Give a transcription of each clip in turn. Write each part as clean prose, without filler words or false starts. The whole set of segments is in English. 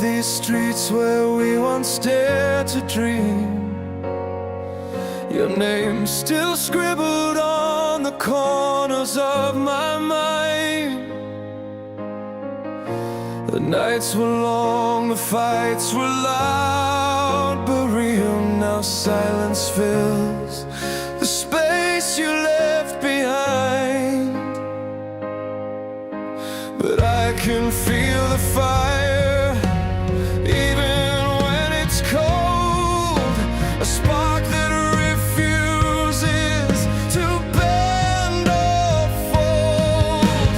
these streets where we once dared to dream. Your name still scribbled on the corners of my mind. The nights were long, the fights were loud, but real. Now silence fills the space you left behind. But I can feel the fire, even when it's cold. A spark that refuses to bend or fold.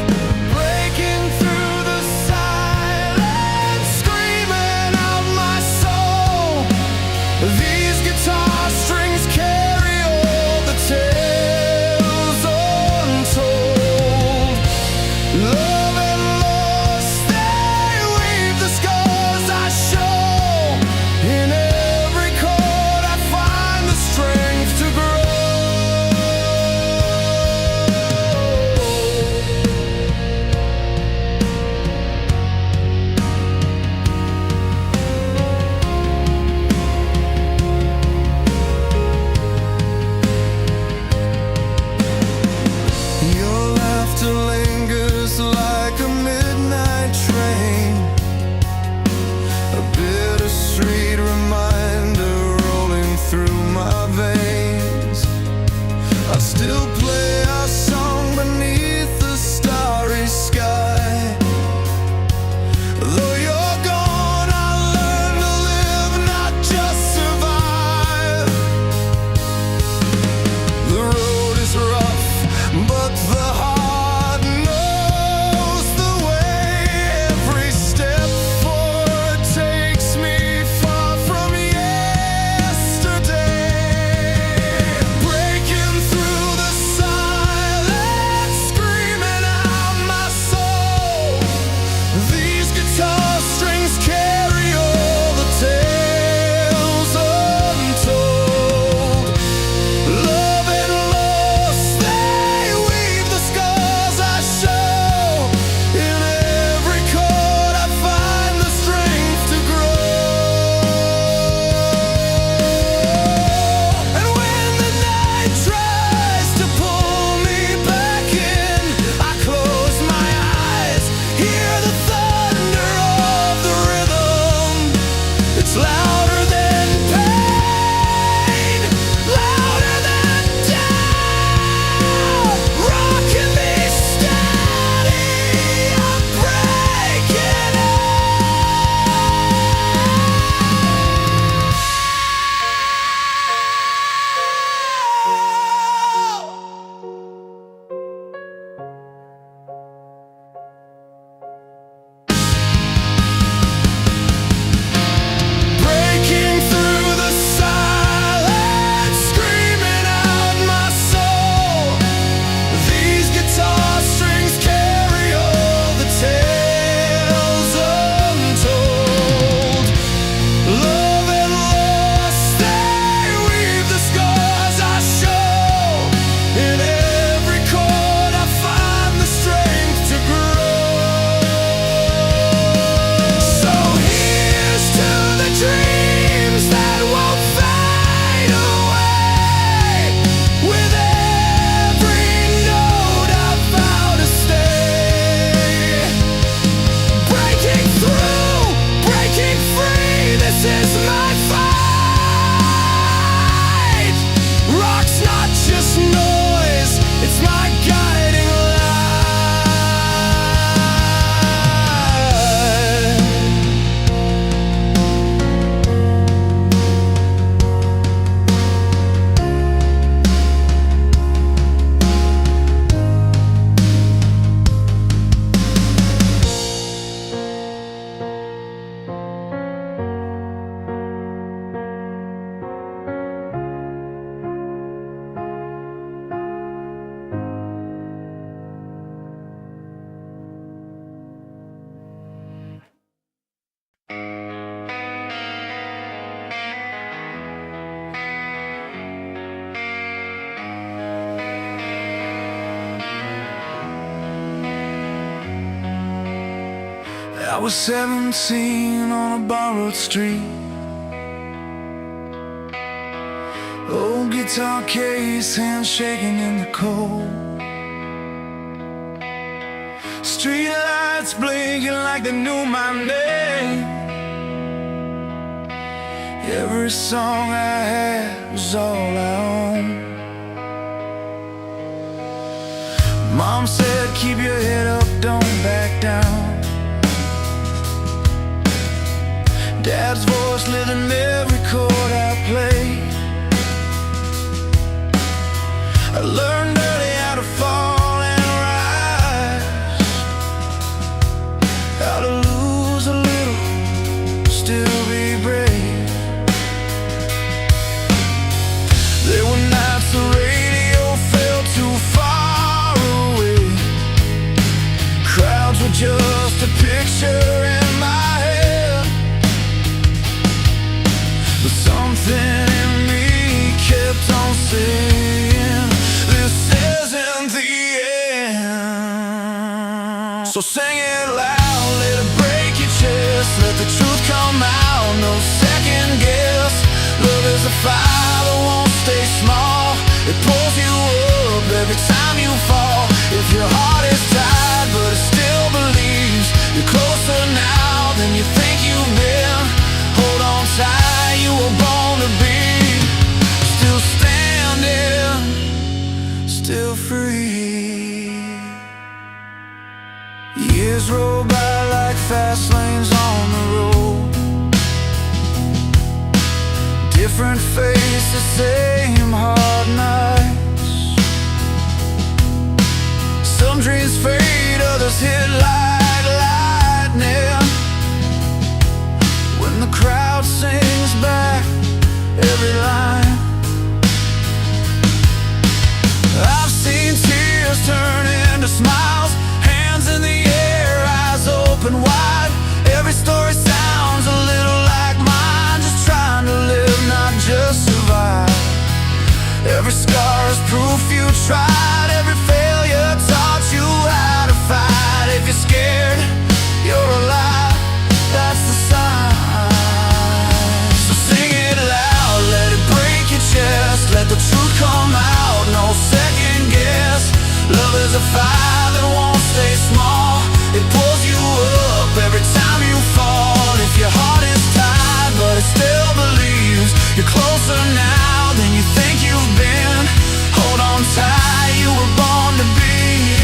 Breaking through the silence, screaming out my soul. These guitar strings carry all the tales untold. Love and loss, they I was 17 on a borrowed street. Old guitar case, hands shaking in the cold. Street lights blinking like they knew my name. Every song I had was all I owned. Mom said, keep your head up, don't back down. Dad's voice lived in every chord I played. I learned early how to fall and rise, how to lose a little, still be brave. There were nights the radio felt too far away. Crowds were just a picture in my head, but something in me kept on saying, this isn't the end. So sing it loud, let it break your chest, let the truth come out, no second guess. Love is a fire that won't stay small. It pulls you up every time you fall. If your heart is tired but it still believes, you're closer now than you think you've been. Hold on tight, you were born to be still standing, still free. Years roll by like fast lanes on the road. Different faces, same hard nights. Some dreams fade, others hit like lightning. When the crowd sings back every line, I've seen tears turn into smiles, hands in the air, eyes open wide. Every story sounds a little like mine, just trying to live, not just survive. Every scar is proof you tried, every failure taught you how to fight. If you're scared, you're alive, that's the sign. So sing it loud, let it break your chest, let the truth come out, no second guess. Love is a fire that won't stay small. It pulls you up every time you fall. If your heart is tired but it still believes, you're closer now than you think you've been. Hold on tight, you were born to be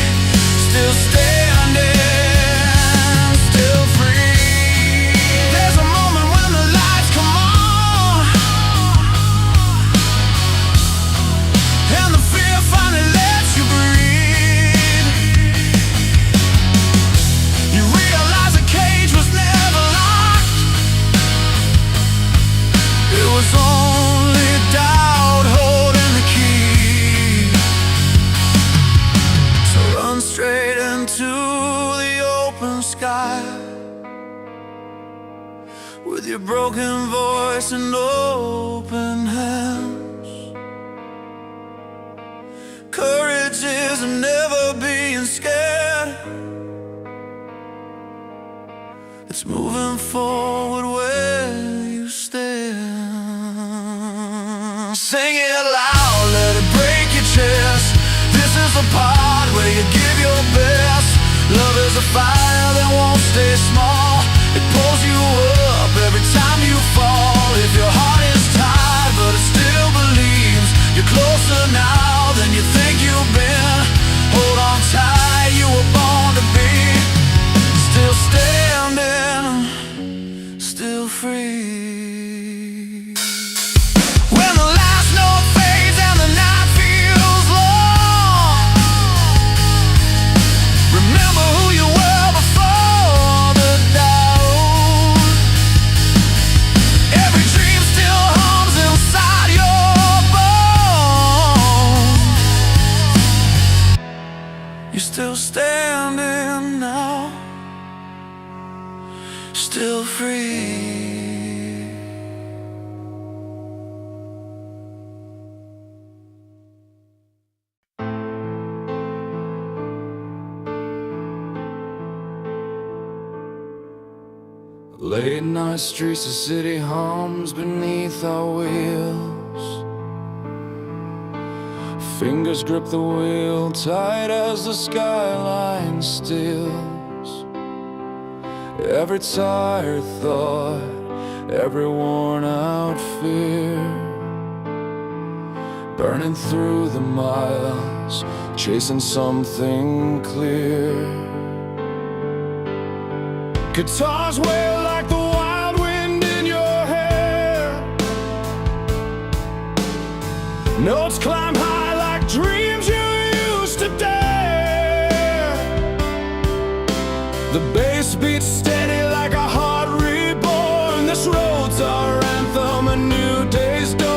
still standing, still free. There's a moment when the lights come on and the fear finally lets you breathe. You realize the cage was never locked. It was only doubt holding the key. So run straight into the open sky with your broken voice and open hands. Courage is never being scared. It's moving forward where you stand. Sing it loud, let it break your chest. This is the part where you give your best. Love is a fire that won't stay small. It pulls you up every time you fall. If your heart is tired but it still believes, you're closer now than you think you've been. Hold on tight, you were born to be still standing, still free. When the last note fades and the night feels long, remember who you were before the doubt. Every dream still hums inside your bones. You're still standing now, still free. Late night streets, the city hums beneath our wheels. Fingers grip the wheel tight as the skyline stills. Every tired thought, every worn out fear, burning through the miles, chasing something clear. Guitars wail like the wild wind in your hair. Notes climb high like dreams you used to dare. The bass beats steady like a heart reborn. This road's our anthem, a new day's dawn.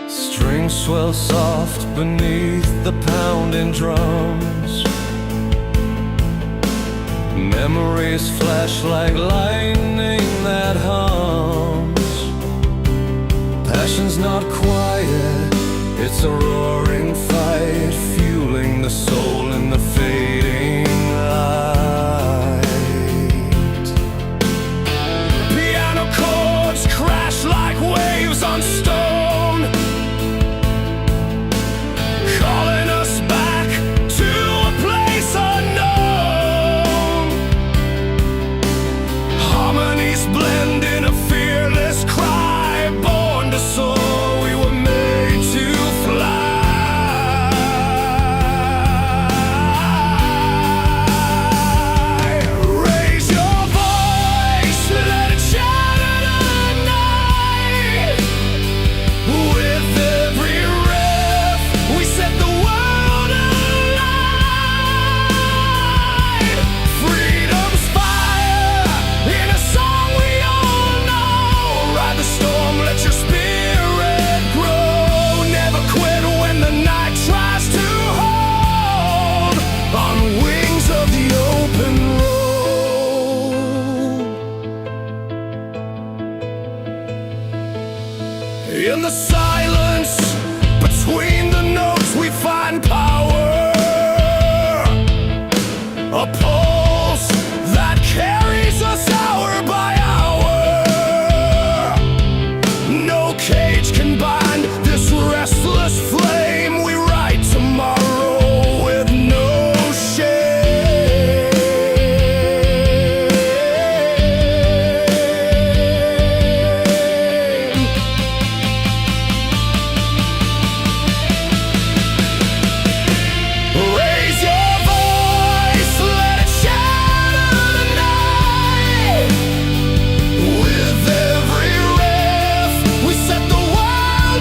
Strings swell soft beneath the pounding drums. Memories flash like lightning that hums. Passion's not quiet, it's a roaring fight, fueling the soul in the fading light. Piano chords crash like waves on stone, blend in a fearless cry, born to soar, we were made to fly. Raise your voice, let it shatter the night. With every riff, we set the world alight. Freedom's fire in a song. The storm, let your spirit grow. Never quit when the night tries to hold. On wings of the open road. In the silence between the notes we find power. A pulse that carries us hour by hour. Cage can bind this restless flame. We write tomorrow with no shame. Raise your voice, let it shatter the night. With every riff, we set the world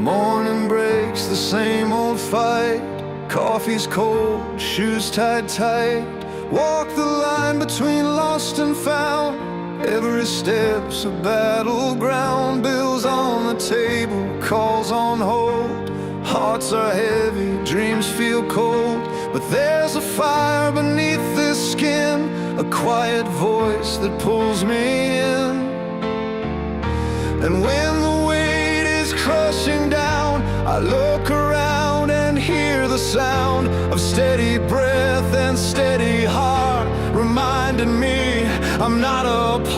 morning breaks, the same old fight. Coffee's cold, shoes tied tight. Walk the line between lost and found. Every step's a battleground. Bills on the table, calls on hold. Hearts are heavy, dreams feel cold. But there's a fire beneath this skin, a quiet voice that pulls me in. And when the weight is crushing down, I look around and hear the sound of steady breath and steady heart, reminding me I'm not apart.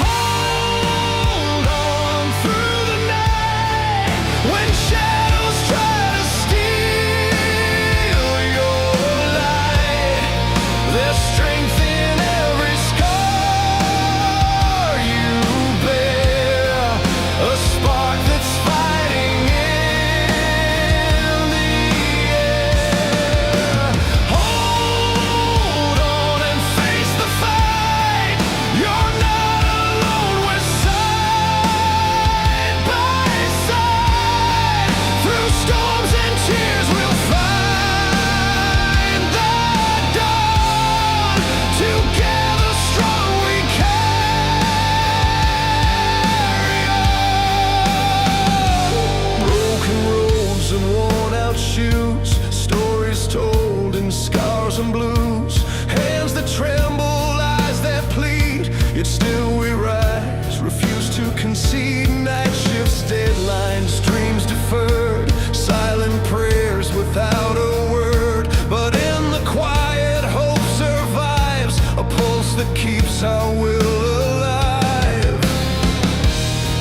Hold on through the night when shadows try to steal your light. There's strength in every scar you bear, a spark that's fighting in the air. Hold on and face the fight. You're not alone, we're side by side. Through storms and tears we'll find the dawn. Together strong we carry on. Broken roads and worn out shoes, stories told in scars and blues. Hands that tremble, eyes that plead, yet still we rise, refuse to concede. Night shifts, deadlines, dreams deferred, silent prayers without a word. But in the quiet, hope survives, a pulse that keeps our will alive.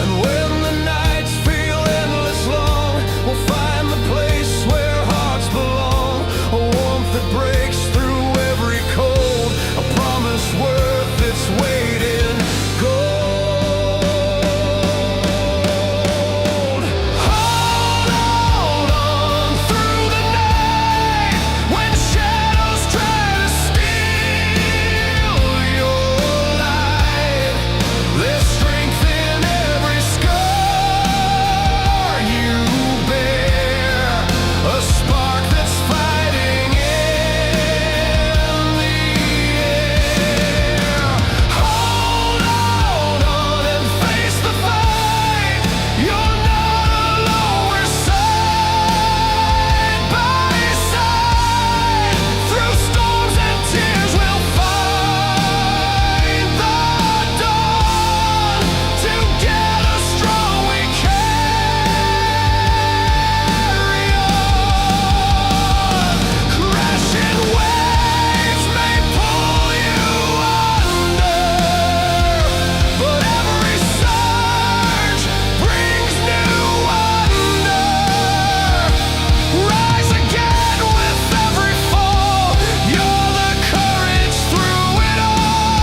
And when the nights feel endless long, we'll find the place where hearts belong, a warmth that breaks through every cold, a promise worth its weight in gold. Hold on through the night when shadows try to steal your light. There's strength in every scar you bear, a spark that's fighting in the air. Hold on and face the fight. You're not alone, we're side by side. Through storms and tears we'll find the dawn. Together strong we carry on. Crashing waves may pull you under, but every surge brings new wonder. Rise again with every fall. You're the courage through it all.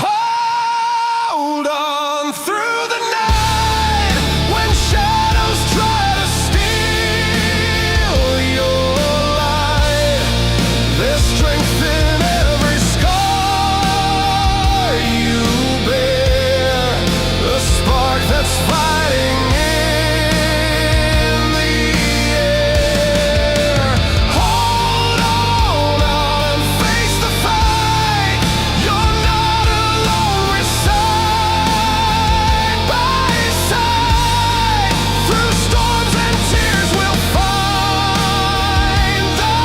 Hold on through the night when shadows try to steal your light. There's strength in every scar you bear, a spark that's fighting in the air. Hold on and face the fight. You're not alone, we're side by side. Through storms and tears we'll find the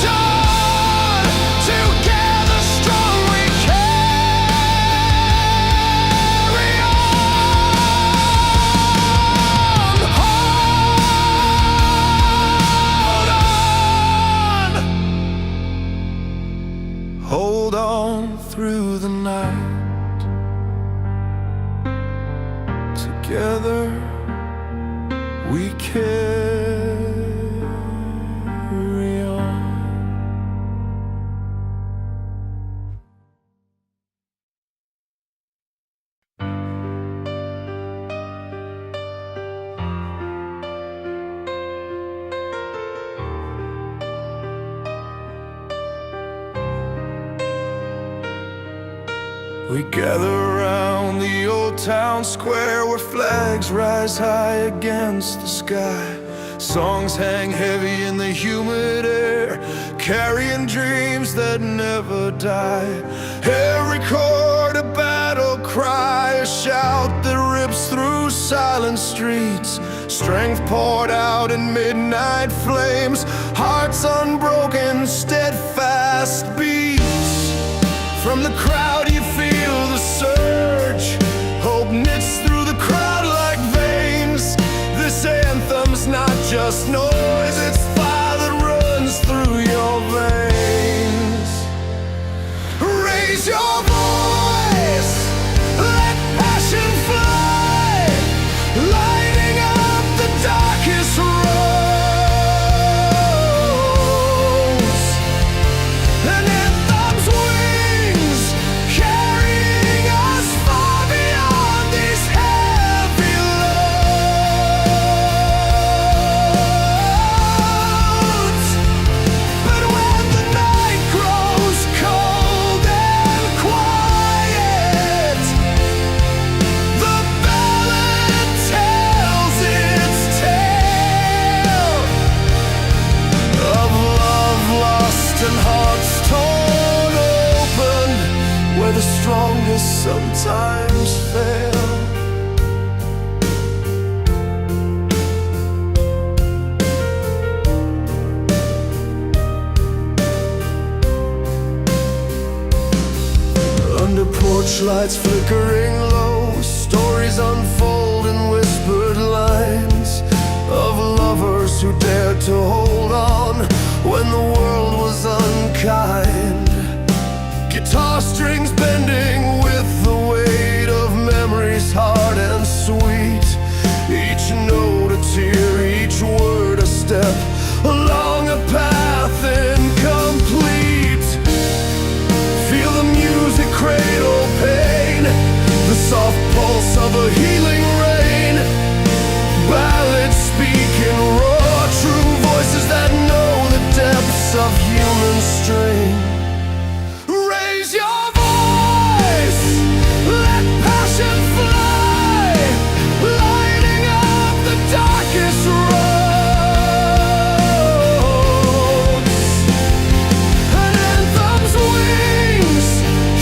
dawn. Together strong we carry on. Hold on through the night. Together we carry on. We gather around the old town square where flags rise high against the sky. Songs hang heavy in the humid air, carrying dreams that never die. Every chord a battle cry, a shout that rips through silent streets. Strength poured out in midnight flames, hearts unbroken, steadfast beats. From the crowd you feel the surge, hope knits through the crowd like veins. This anthem's not just noise, it's fire that runs through your veins. Raise your voice, let passion fly, lighting up the darkest roads. And anthem's wings carrying us far beyond these heavy loads. But when the night grows cold and quiet, the ballad tells its tale of love lost and hearts torn open, where the strongest sometimes fail. Under porch lights flickering low, stories unfold in whispered lines of lovers who dared to hold on when the world was unkind. Guitar strings bending with the weight of memories hard and sweet. Each note a tear, each word a step along a path incomplete. Feel the music cradle pain, the soft pulse of a healing rain. Ballads speak in raw, true voices that know the depths of human strain. Raise your voice, let passion fly, lighting up the darkest roads. An anthem's wings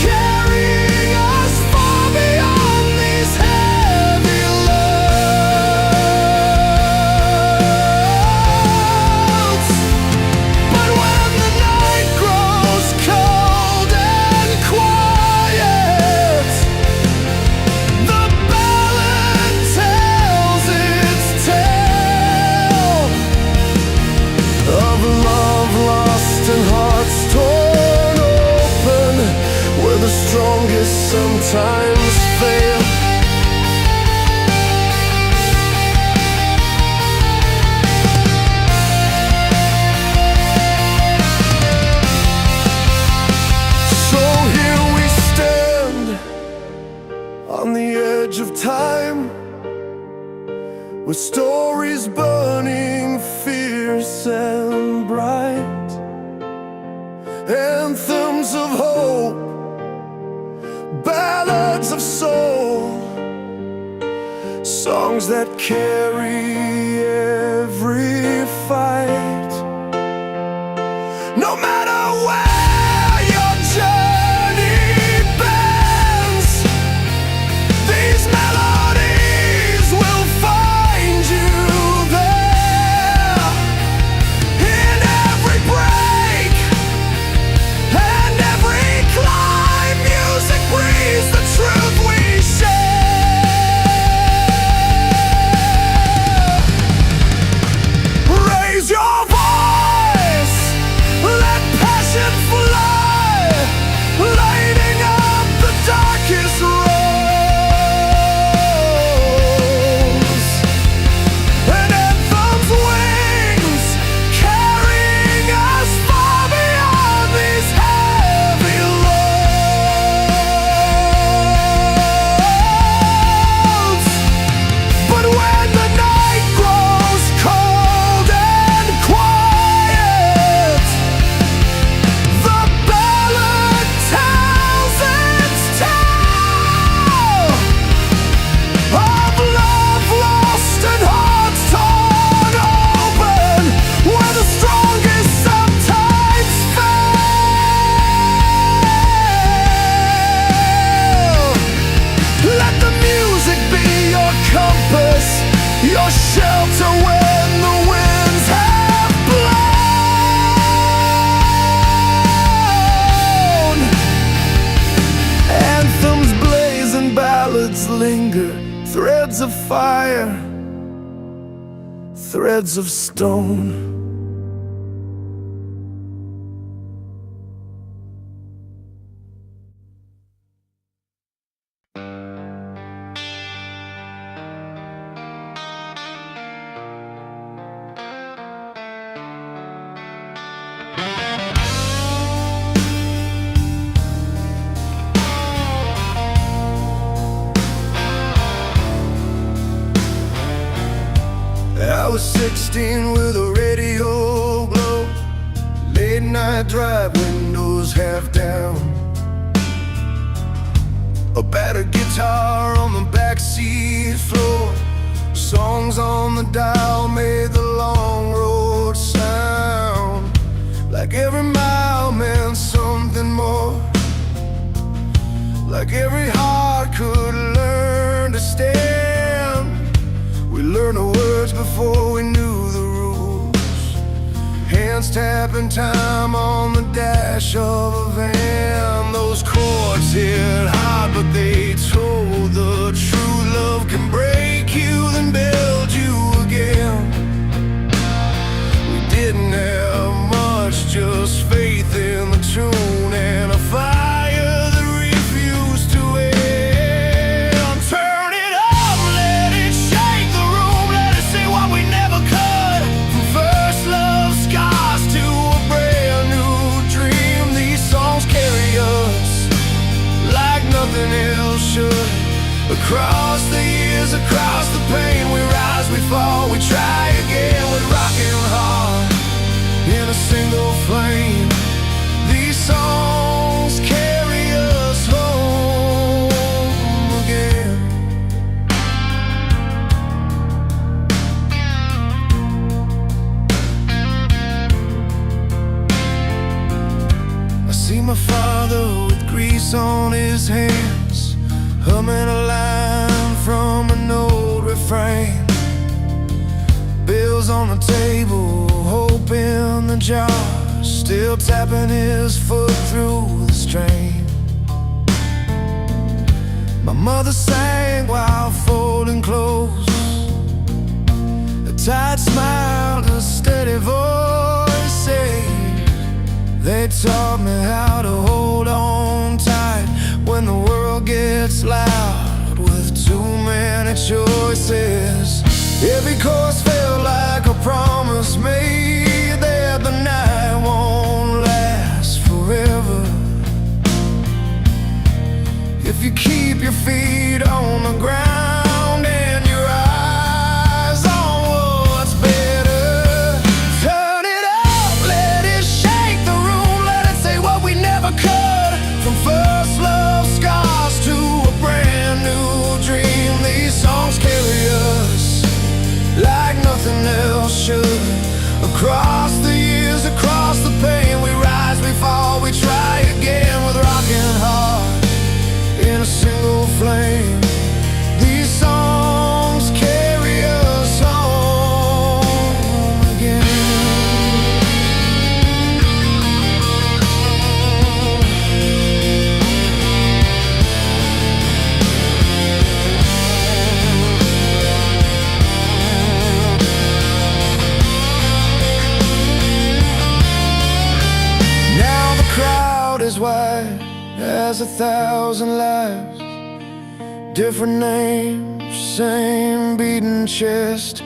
carrying us far beyond these heavy loads. But when the night grows cold and quiet, the ballad tells its tale of love lost and hearts torn open, where the strongest sometimes fail. So here we stand on the edge of time, with stories burning fierce and bright, anthems of hope, ballads of soul, songs that carry every fight. No matter where your journey bends, these melodies will find you there. In every break and every climb, music breathes the truth we share. Raise your threads of fire, threads of stone. I was 16 with a radio glow, late night drive, windows half down, a battered guitar on the backseat floor, songs on the dial made the long road sound, like every mile meant something more, like every heart could learn to stand. We learned the words before we knew the rules, hands tapping time on the dash of a van. Those chords hit hard, but they told the truth. Love can break you, then build you again. We didn't have much, just faith in the tune and a fire that refused to end. Turn it up, let it shake the room, let it say what we never could. From first love scars to a brand new dream, these songs carry us like nothing else should. Across the years, across the pain, we rise, we fall, we try again with rocking heart in a single flame. These songs carry us home again. I see my father with grease on his hands, humming a line from an old refrain. Bills on the table, hope in the jar, still tapping his foot through the strain. My mother sang while folding clothes, a tight smile, a steady voice. They taught me how to hold on tight when the world gets loud with too many choices. Every course felt like a promise made that the night won't last forever. If you keep your feet on the ground and your eyes on what's better, turn it up, let it shake the room, let it say what we never could. From first love scars to a brand new dream, these songs carry us like nothing else should. Across the years, across the pain, we rise, we fall, we try again with rocking heart in a single flame. These songs carry us home again. Now the crowd is wide as 1,000 lives, different names, same beating chest,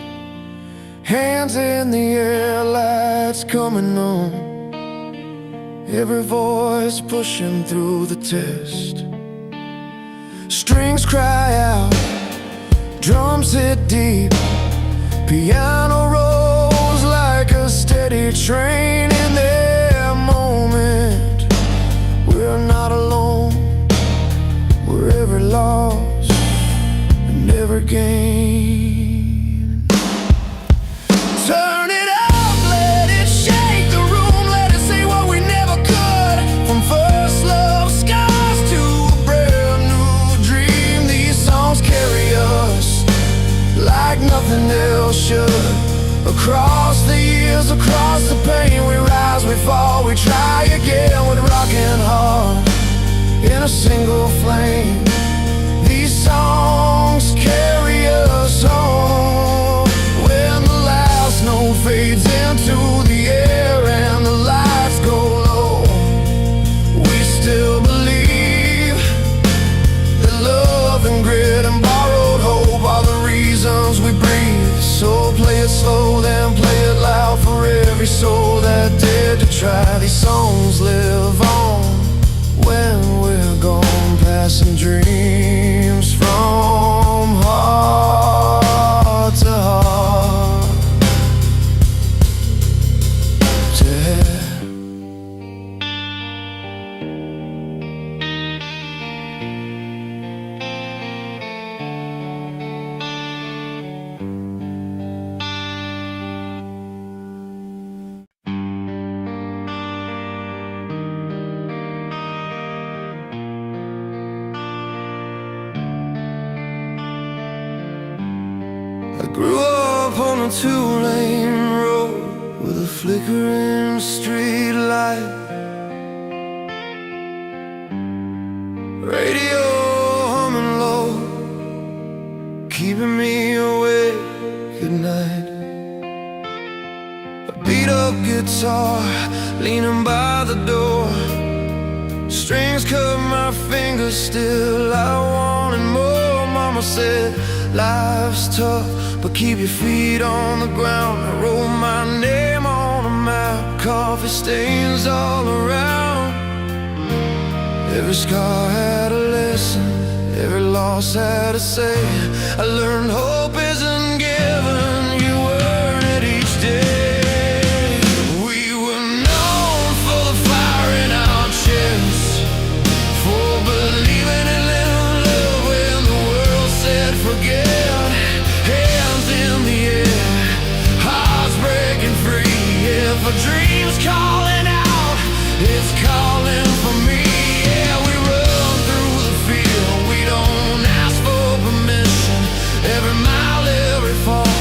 hands in the air, lights coming on, every voice pushing through the test. Strings cry out, drums hit deep, piano rolls like a steady train. In their moment, we're not alone, we're every loss and every gain. Turn it up, let it shake the room, let it say what we never could. From first love scars to a brand new dream, these songs carry us like nothing else should. Across the years, across the pain, we rise, we fall, we try again with rocking heart in a single flame. These songs carry as we breathe. So play it slow, then play it loud for every soul that dared to try. These songs live on when we're gone, passing dreams from heart to heart to head. I grew up on a two-lane road with a flickering street light, radio humming low, keeping me awake at night. A beat-up guitar leaning by the door, strings cut my fingers, still I wanted more. Mama said life's tough, but keep your feet on the ground. I wrote my name on a map, coffee stains all around. Every scar had a lesson, every loss had a say. I learned hope isn't given, you earn it each day. We were known for the fire in our chests, for believing in little love when the world said forget. If a dream's calling out, it's calling for me. Yeah, we run through the field, we don't ask for permission. Every mile, every fall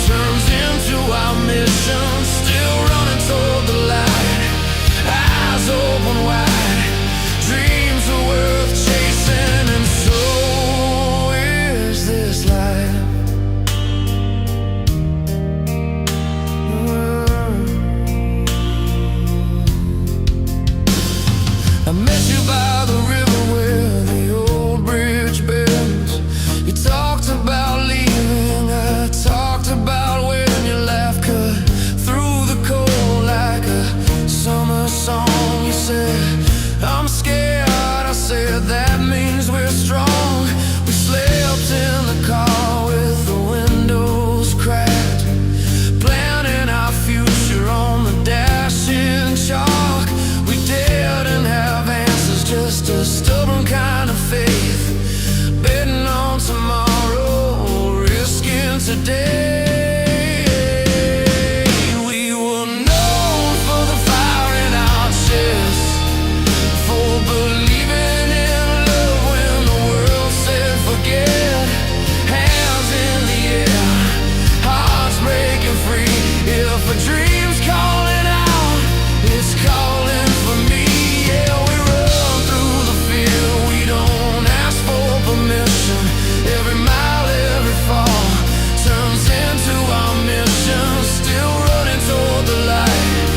turns into our mission. Still running toward the light, eyes open wide. Dreams are worth chasing, and so is this life. I met you by the river where the old bridge bends. You talked about leaving, I talked about when your laugh cut through the cold like a summer song. You said, I'm scared, I said, that means we're strong. We slept in the car with the windows cracked, planning our future on the dashing chalk. We didn't have answers, just a stubborn kind of faith, betting on tomorrow, risking today. We were known for the fire in our chests, for believing in love when the world said forget. Hands in the air, hearts breaking free. If a dream's calling out, it's calling for me. Yeah, we run through the field, we don't ask for permission. Every mile, every fall turns into our mission. Still running toward the light,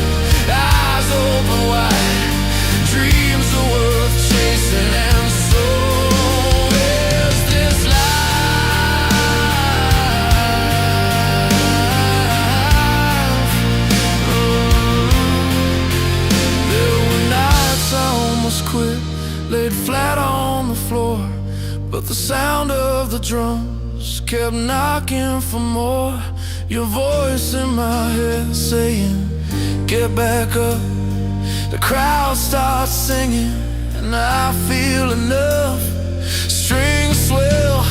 eyes open wide. Dreams are worth chasing, and so is this life. There were nights I almost quit, laid flat on the floor, but the sound of the drums kept knocking for more. Your voice in my head saying, get back up. The crowd starts singing, and I feel enough. Strings swell,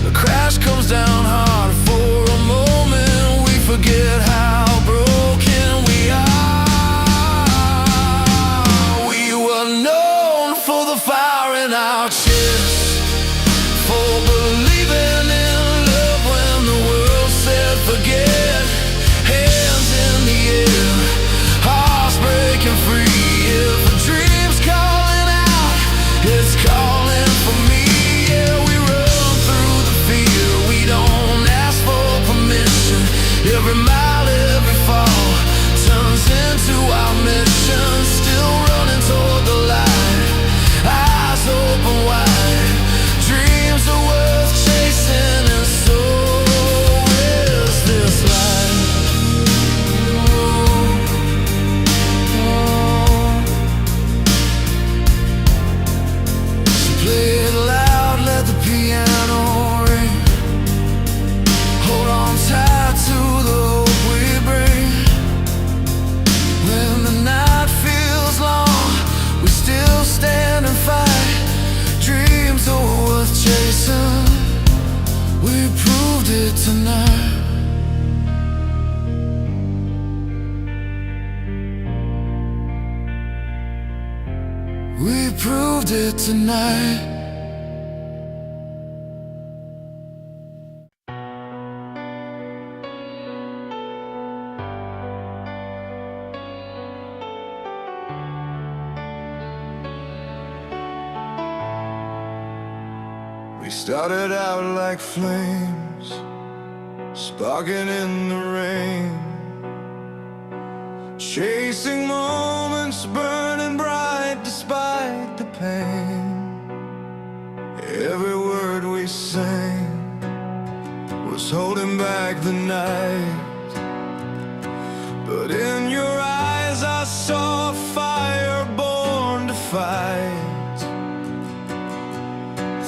the crash comes down hard. For a moment we forget how broken we are. We were known for the fire in our chests, for believing in love when the world said forget. Hands in the air, hearts breaking free. If a dream's calling out, it's calling for me. Yeah, we run it tonight. We proved it tonight. We started out like flames, sparking in the rain, chasing moments, burning bright despite the pain. Every word we sang was holding back the night, but in your eyes I saw a fire born to fight.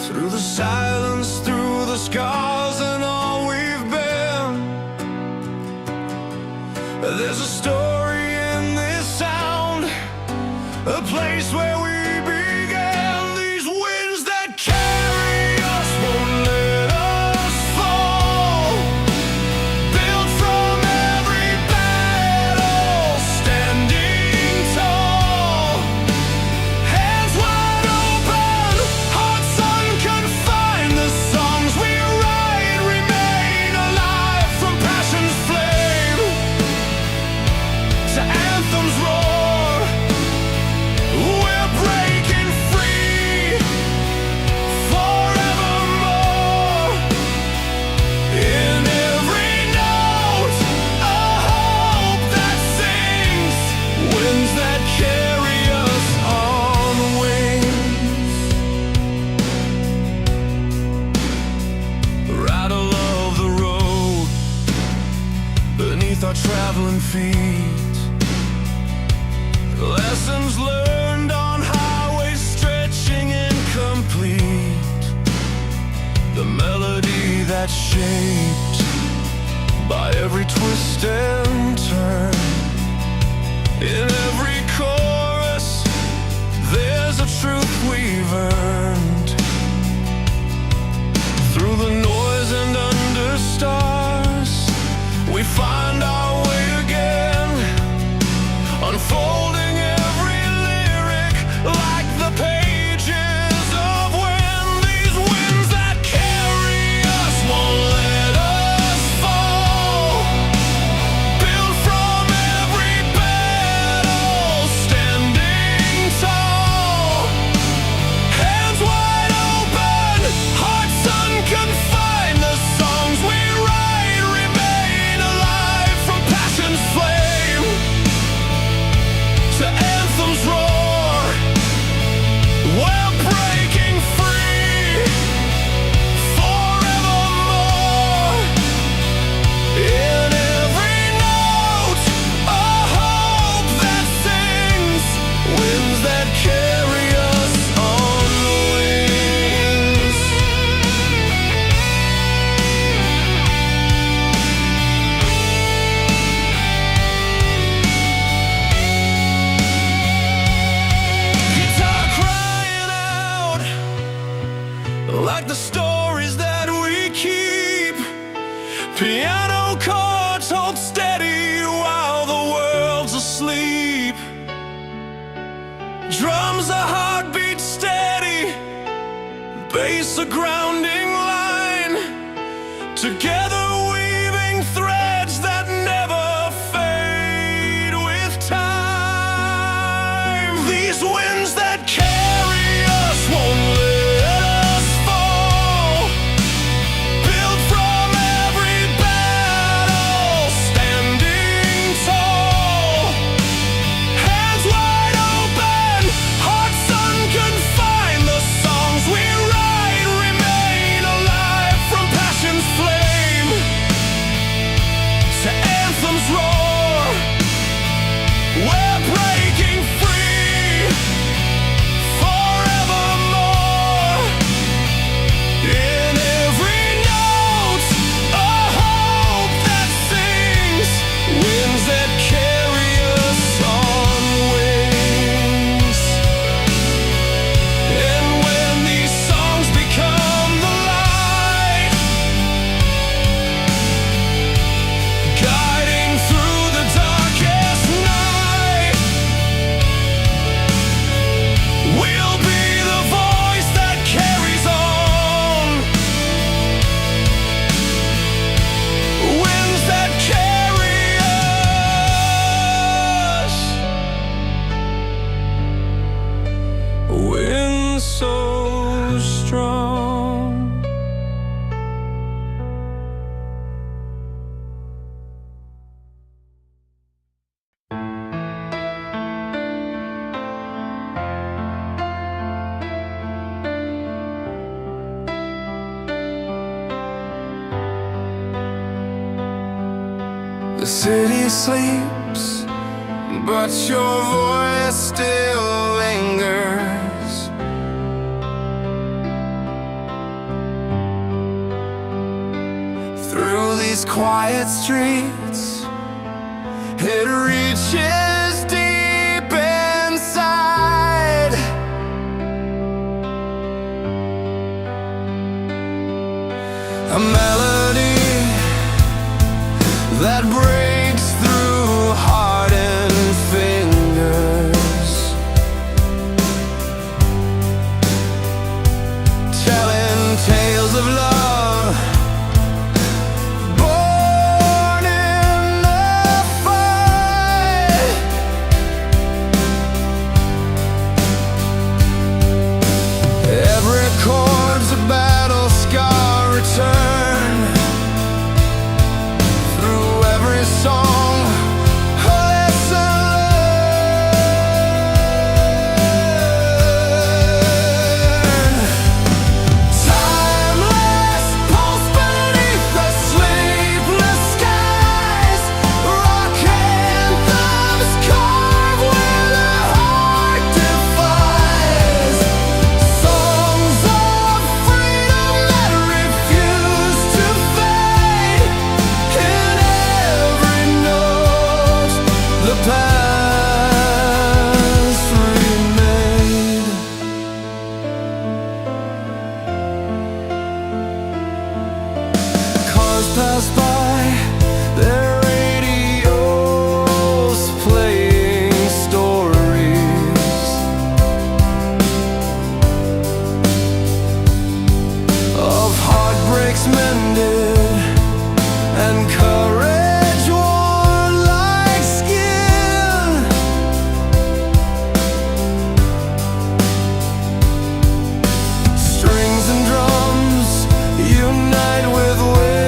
Through the silence, through the scars and all we've been, there's a story in this sound, a place where we began. These winds that carry us won't let us fall, built from every battle, standing tall, hands wide open, hearts unconfined. The songs we write remain alive, from passion's flame to anthems roar. We're breaking free forevermore. In every note, a hope that sings, winds that carry us on wings. Rattle of the road beneath our traveling feet, lessons learned on highways stretching incomplete. The melody that's shaped by every twist and turn. In every chorus, there's a truth we've earned. Through the noise and under stars, we find our way again, unfolding every lyric like the pages of when. These winds that carry us won't let us fall, built from every battle, standing tall, hands wide open, hearts unconfined. The songs we write remain alive, from passion's flame to anthems roar. We're breaking free forevermore. In every note, a hope that sings, winds that carry us on wings. Guitar crying out like the stories that we keep. Piano chords hold steady while the world's asleep. Drums a heartbeat steady, bass a grounding line. Together weaving threads that never fade with time. These winds that carry us won't let us fall, built from every battle, standing tall, hands wide open, hearts unconfined. The songs we write remain alive, from passion's flame The city sleeps, but your voice still lingers. Through these quiet streets, it reaches deep inside. A melody that breaks through hardened fingers, telling tales of love born in the fight. Every chord's a battle scar return. Through every song, a lesson learned. Timeless pulse beneath the sleepless skies. Rock anthems carve where the heart defies. Songs of freedom that refuse to fade. In every note, the past remade. Cars pass by, their radios playing stories of heartbreaks mended and courage worn like skin. Strings and drums unite with wind.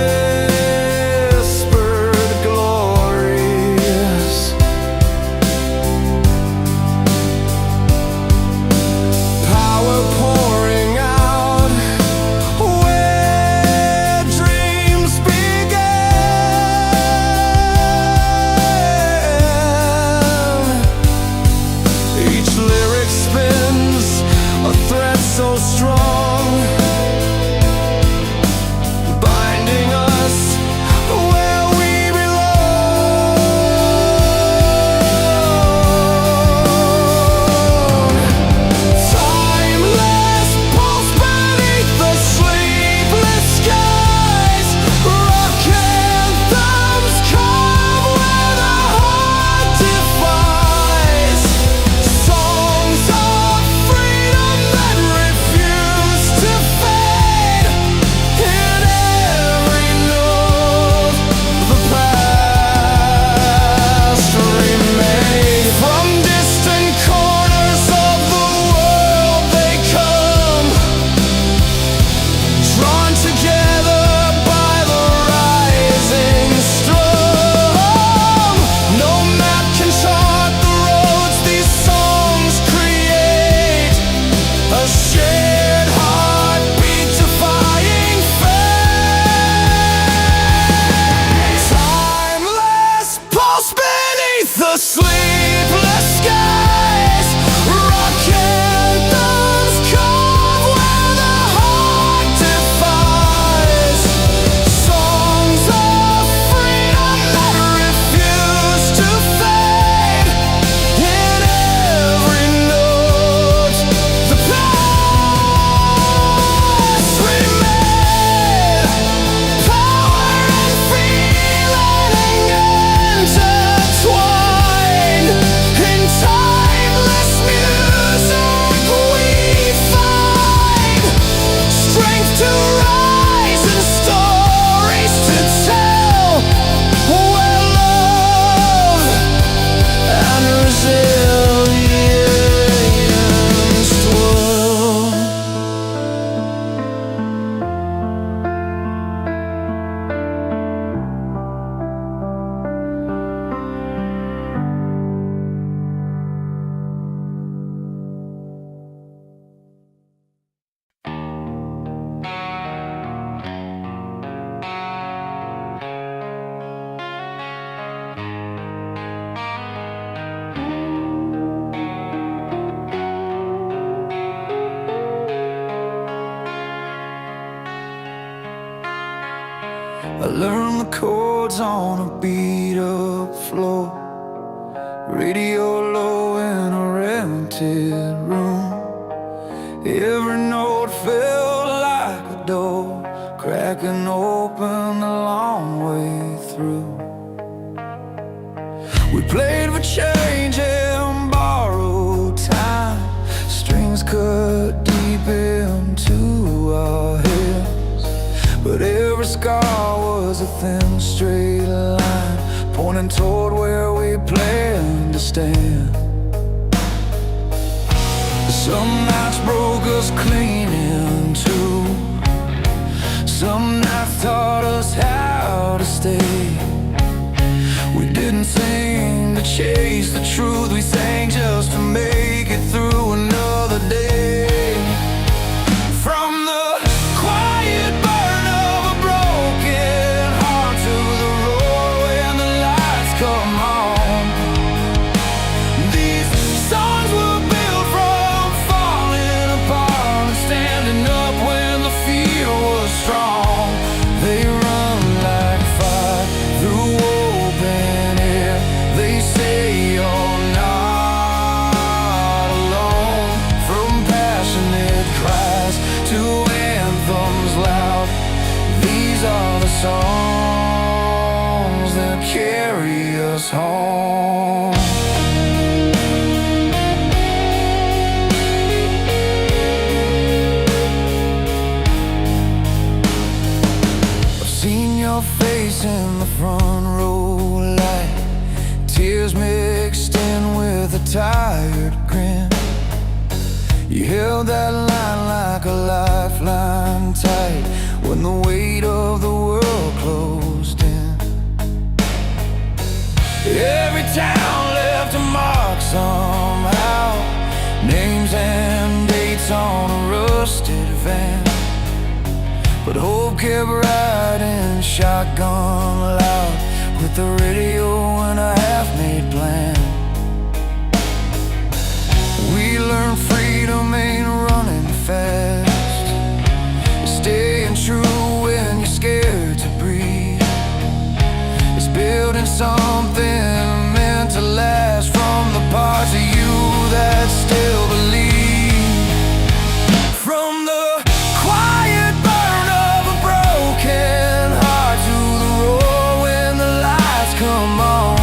I learned the chords on a beat-up floor, radio low in a rented room. Every note felt like a door, cracking open a long way through. We played for change and borrowed time, strings cut deep into our heads, but every scar was a thin straight line pointing toward where we planned to stand. Some nights broke us clean in two, some nights taught us how to stay. We didn't sing to chase the truth, we sang just to make it through another day. From the quiet burn of a broken heart to the roar when the lights come on. These songs were built from falling apart and standing up when the fear was strong. They run like fire through open air. They say you're not alone. From passionate cries to anthems loud, these are the songs that carry us home. I've seen your face in the front row light, tears mixed in with a tired grin. You held that line like a lifeline tight when the weight of the world closed in. Every town left a mark somehow, names and dates on a rusted van, but hope kept riding shotgun loud with the radio and a half-made plan. We learned freedom ain't running fast, staying true when you're scared to breathe. It's building something meant to last from the parts of you that still believe. From the quiet burn of a broken heart to the roar when the lights come on.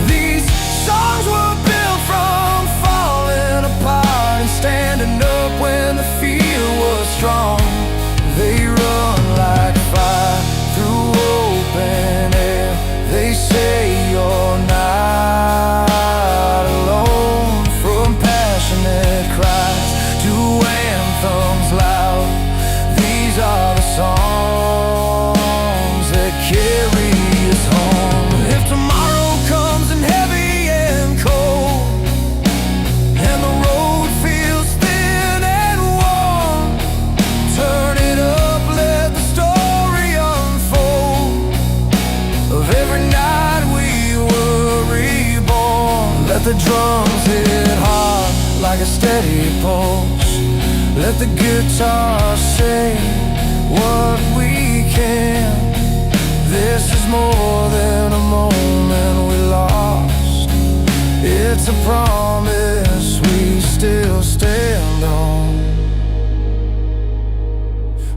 These songs were built from falling apart and standing up when the fear was strong. They run like fire through open air. They say you're not alone. From passionate cries to anthems loud, these are the songs that carry us home. If tomorrow comes in heavy and cold and the road feels thin and warm, turn it up, let the story unfold of every night we were reborn. Let the drums hit hard like a steady pulse, let the guitar say what we can. This is more than a moment we lost, it's a promise we still stand on.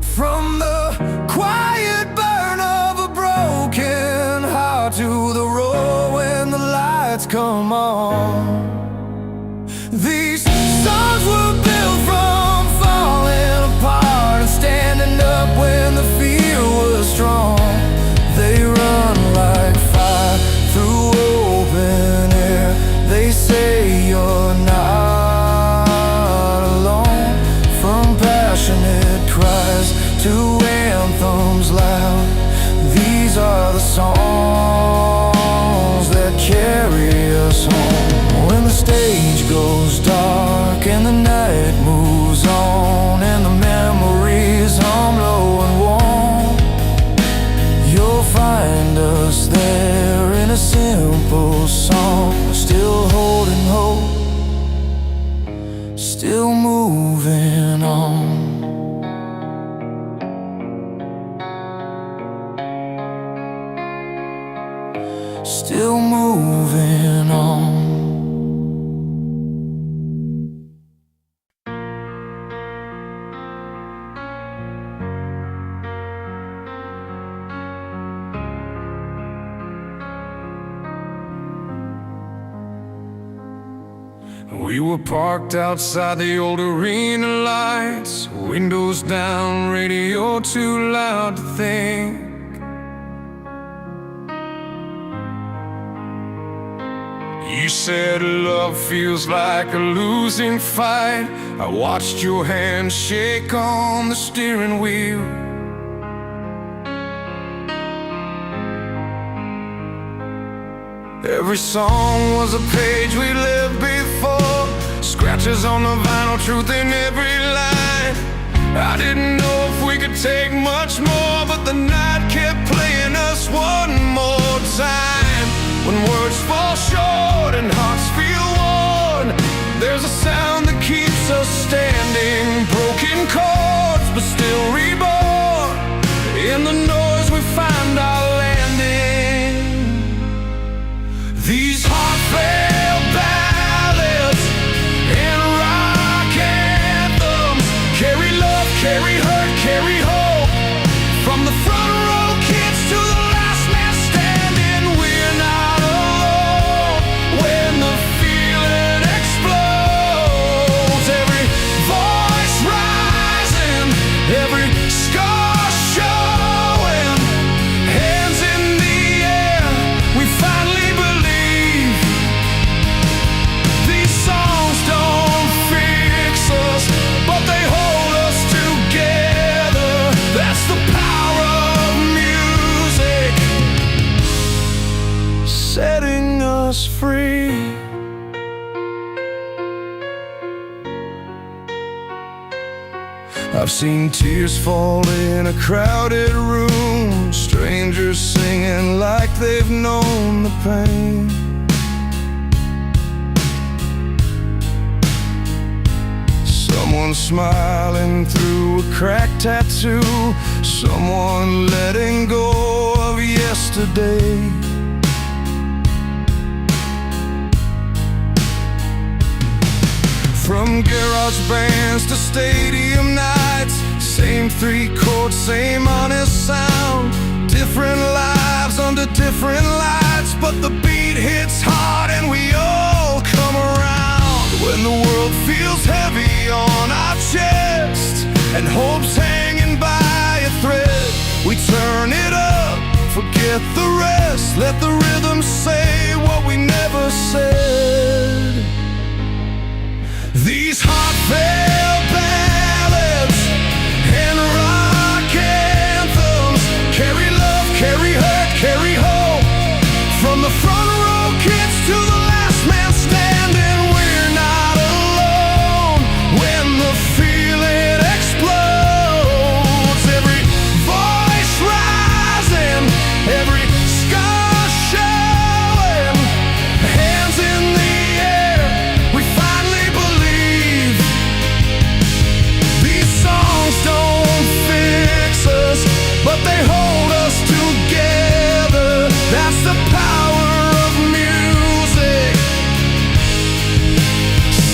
From the quiet burn of a broken heart to the roar when the lights come on. These songs were built from falling apart and standing up when the fear was strong. They run like fire through open air. They say still moving on. We were parked outside the old arena lights, windows down, radio too loud to think. You said love feels like a losing fight. I watched your hand shake on the steering wheel. Every song was a page we lived before, scratches on the vinyl, truth in every line. I didn't know if we could take much more, but the night kept playing us one more time. When words fall short and hearts feel worn, there's a sound that keeps us standing. Broken chords, but still reborn. In the noise we find our landing. These heartfelt ballads and rock anthems carry love, carry hurt, carry hope. From the front row kids to the last man standing, we're not alone when the feeling explodes. Every voice rising, every scar showing, hands in the air, we finally believe. These songs don't fix us, but they hold us together. That's the power of music, setting us free. I've seen tears fall in a crowded room, strangers singing like they've known the pain. Someone smiling through a cracked tattoo, someone letting go of yesterday. From garage bands to stadium nights, same three chords, same honest sound. Different lives under different lights, but the beat hits hard and we all come around. When the world feels heavy on our chest and hope's hanging by a thread, we turn it up, forget the rest, let the rhythm say what we never said. These heartfelt ballads and rock anthems carry love, carry hurt, carry hope. From the front row kids to the last man standing, we're not alone when the feeling explodes. Every voice rising, every scar showing, hands in the air, we finally believe. These songs don't fix us, but they hold us together. That's the power of music,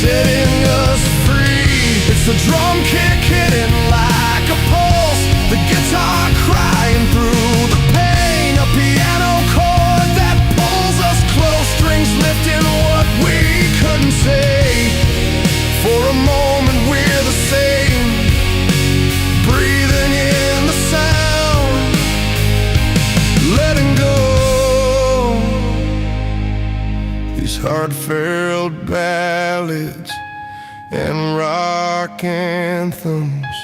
setting us free. It's the drum kick hitting like a pulse, the guitar crying through the pain, a piano chord that pulls us close, strings lifting what we couldn't say. For a moment we're the same, breathing in the sound, letting go. These heartfelt ballads and rock anthems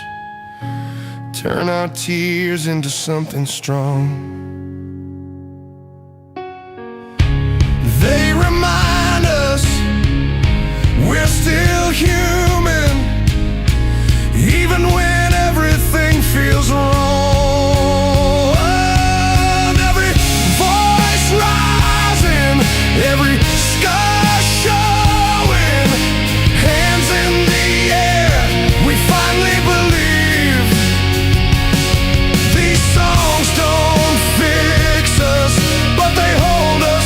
turn our tears into something strong. They remind us we're still human, even when everything feels wrong. Every voice rising, every scar showing, hands in the air, we finally believe. These songs don't fix us, but they hold us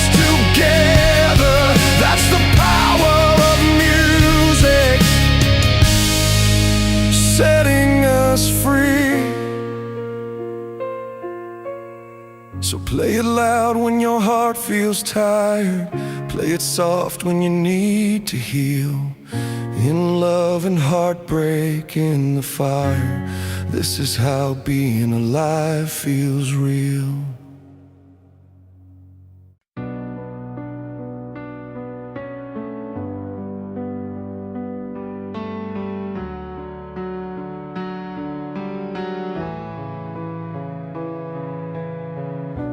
So play it loud when your heart feels tired. Play it soft when you need to heal. In love and heartbreak, in the fire, this is how being alive feels real.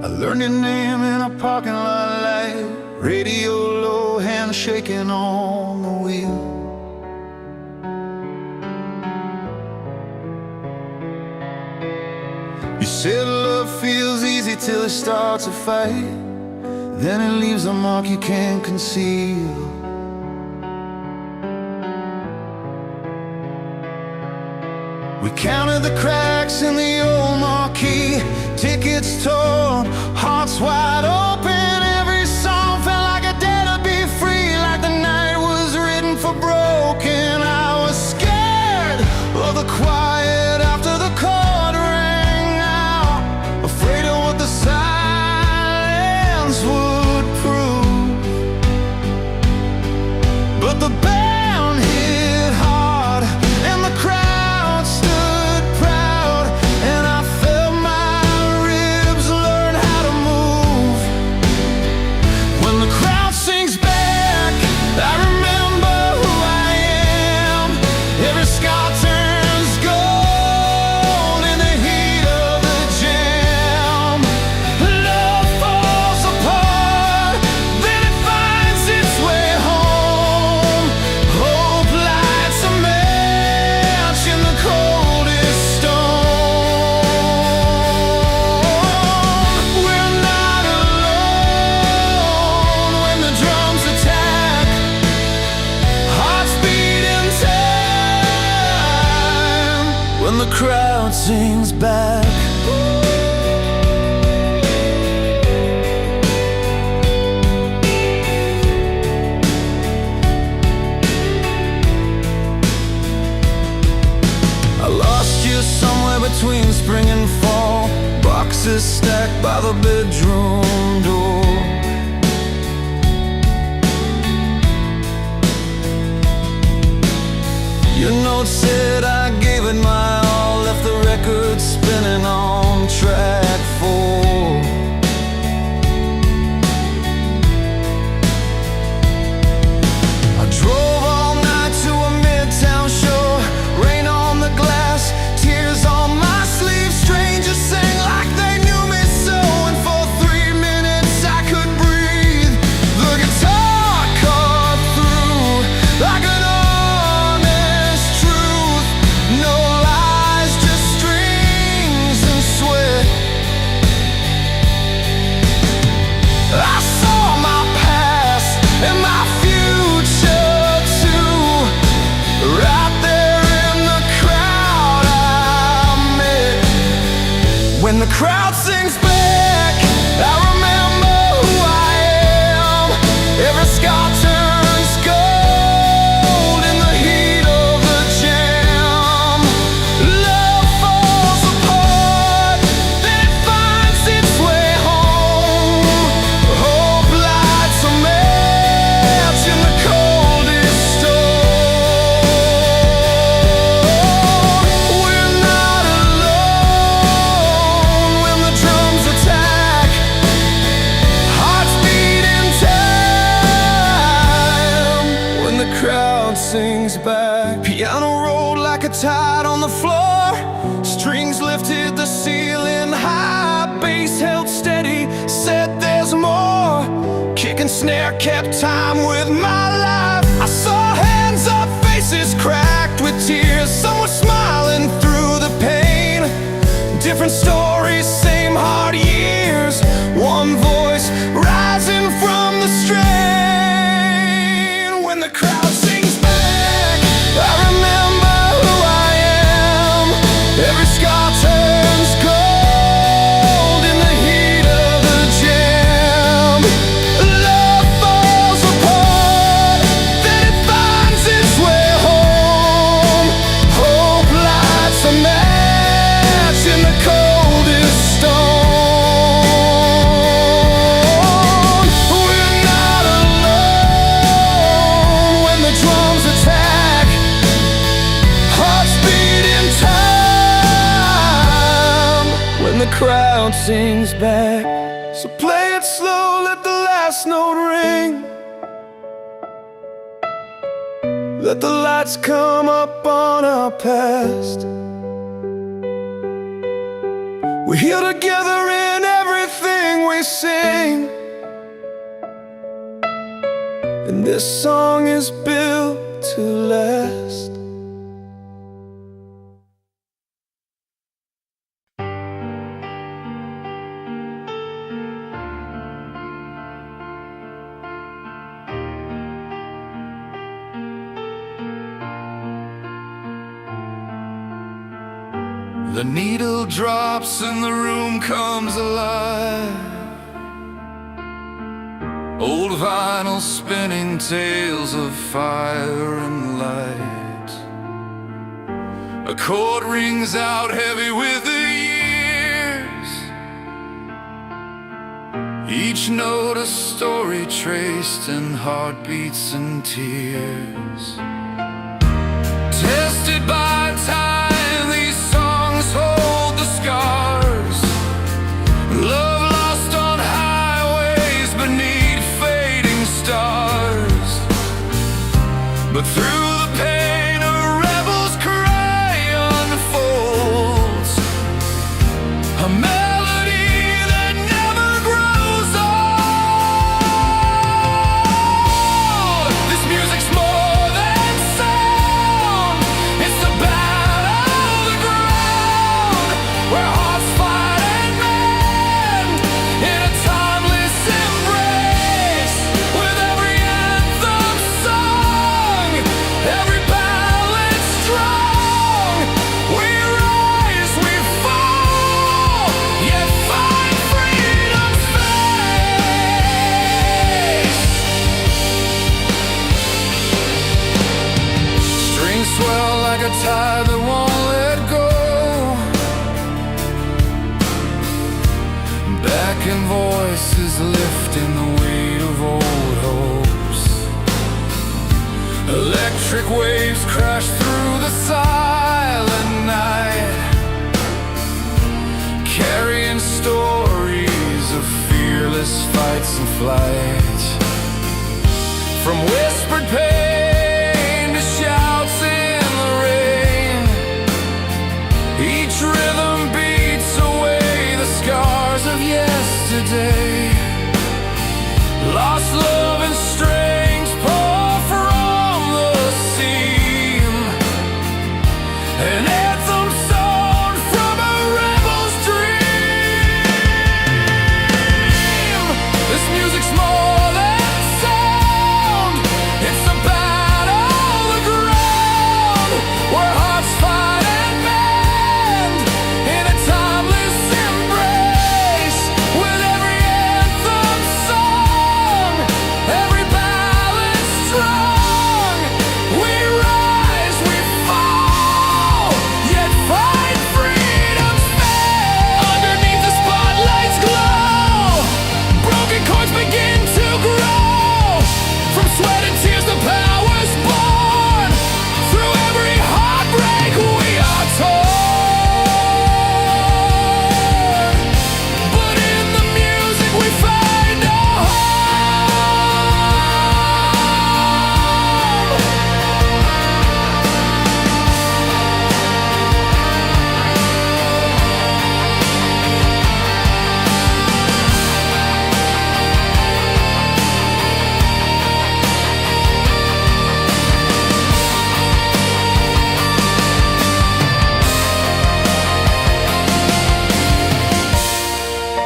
I learned your name in a parking lot light, radio low, hand shaking on the wheel. You said love feels easy till it starts a fight, then it leaves a mark you can't conceal. We counted the cracks in the old marquee, tickets torn, hearts wide open. Every song felt like a day to be free, like the night was written for broken. I was scared of the quiet after the chord rang out, afraid of what the silence would prove. But the band hit hard and the crowd stood proud, and I felt my ribs learn how to move. When the crowd sings back, I remember who I am. Every scar turns gold in the heat of the jam. Love falls apart, then it finds its way home. Hope lights a match in the coldest stone. We're not alone when the drums attack, hearts beat in time when the crowd sings back. I lost you somewhere between spring and fall, boxes stacked by the bedroom door. Your note said I gave it my all, left the record spinning on track 4. I drove all night to a midtown show, rain on the glass, tears on my sleeve. Strangers sang like they knew me so, and for 3 minutes I could breathe. The guitar cut through like an honest truth. No lies, just strings and sweat. I saw my past and my future too, right there in the crowd I met. When the crowd sings back, I remember who I am. Every scar turns gold in the heat of the jam. Love falls apart, then it finds its way home. Hope lights a match in the coldest stone. We're not alone when the drums attack, hearts beat in time when the crowd sings back. Piano rolled like a tide on the floor, strings lifted the ceiling high, bass held steady, said there's more. Kick and snare kept time with my life. I saw hands up, faces cracked with tears. Some were smiling through the pain. Different stories, same hard years. One voice rising from the strain. When the crowd sings back, I remember who I am. Every scar turns gold in the heat of the jam. Love falls apart, then it finds its way home. Hope lights a match in the coldest stone. bouncing's back. So play it slow, let the last note ring. Let the lights come up on our past. We're here together in everything we sing, and this song is built to last. The needle drops and the room comes alive. Old vinyl spinning tales of fire and light. A chord rings out heavy with the years, each note a story traced in heartbeats and tears. Tested by time, these songs hold the scars. Love lost on highways beneath fading stars. But through the pain a rebel's cry unfolds, a melody that never grows old. This music's more than sound, it's the battle of the ground, where hearts fight and mend in a timeless embrace. With every anthem sung, every ballad strong, we rise, we fall, yet find freedom's face. Strings swell like a tide that won't let go. Backing voices lifting the weight of old hopes. Electric waves crash through the silent night, carrying stories of fearless fights and flight. From whispered pain to shouts in the rain, each rhythm beats away the scars of yesterday. Lost love and strings pour from the seam, an anthem sung from a rebel's dream. This music's more than sound, it's the battle of the ground, where hearts fight and mend in a timeless embrace. With every anthem sung, every ballad strong, we rise, we fall, yet find freedom's face. Underneath the spotlight's glow, broken chords begin to grow. From sweat and tears the power's born. Through every heartbreak we are torn, but in the music we find a home.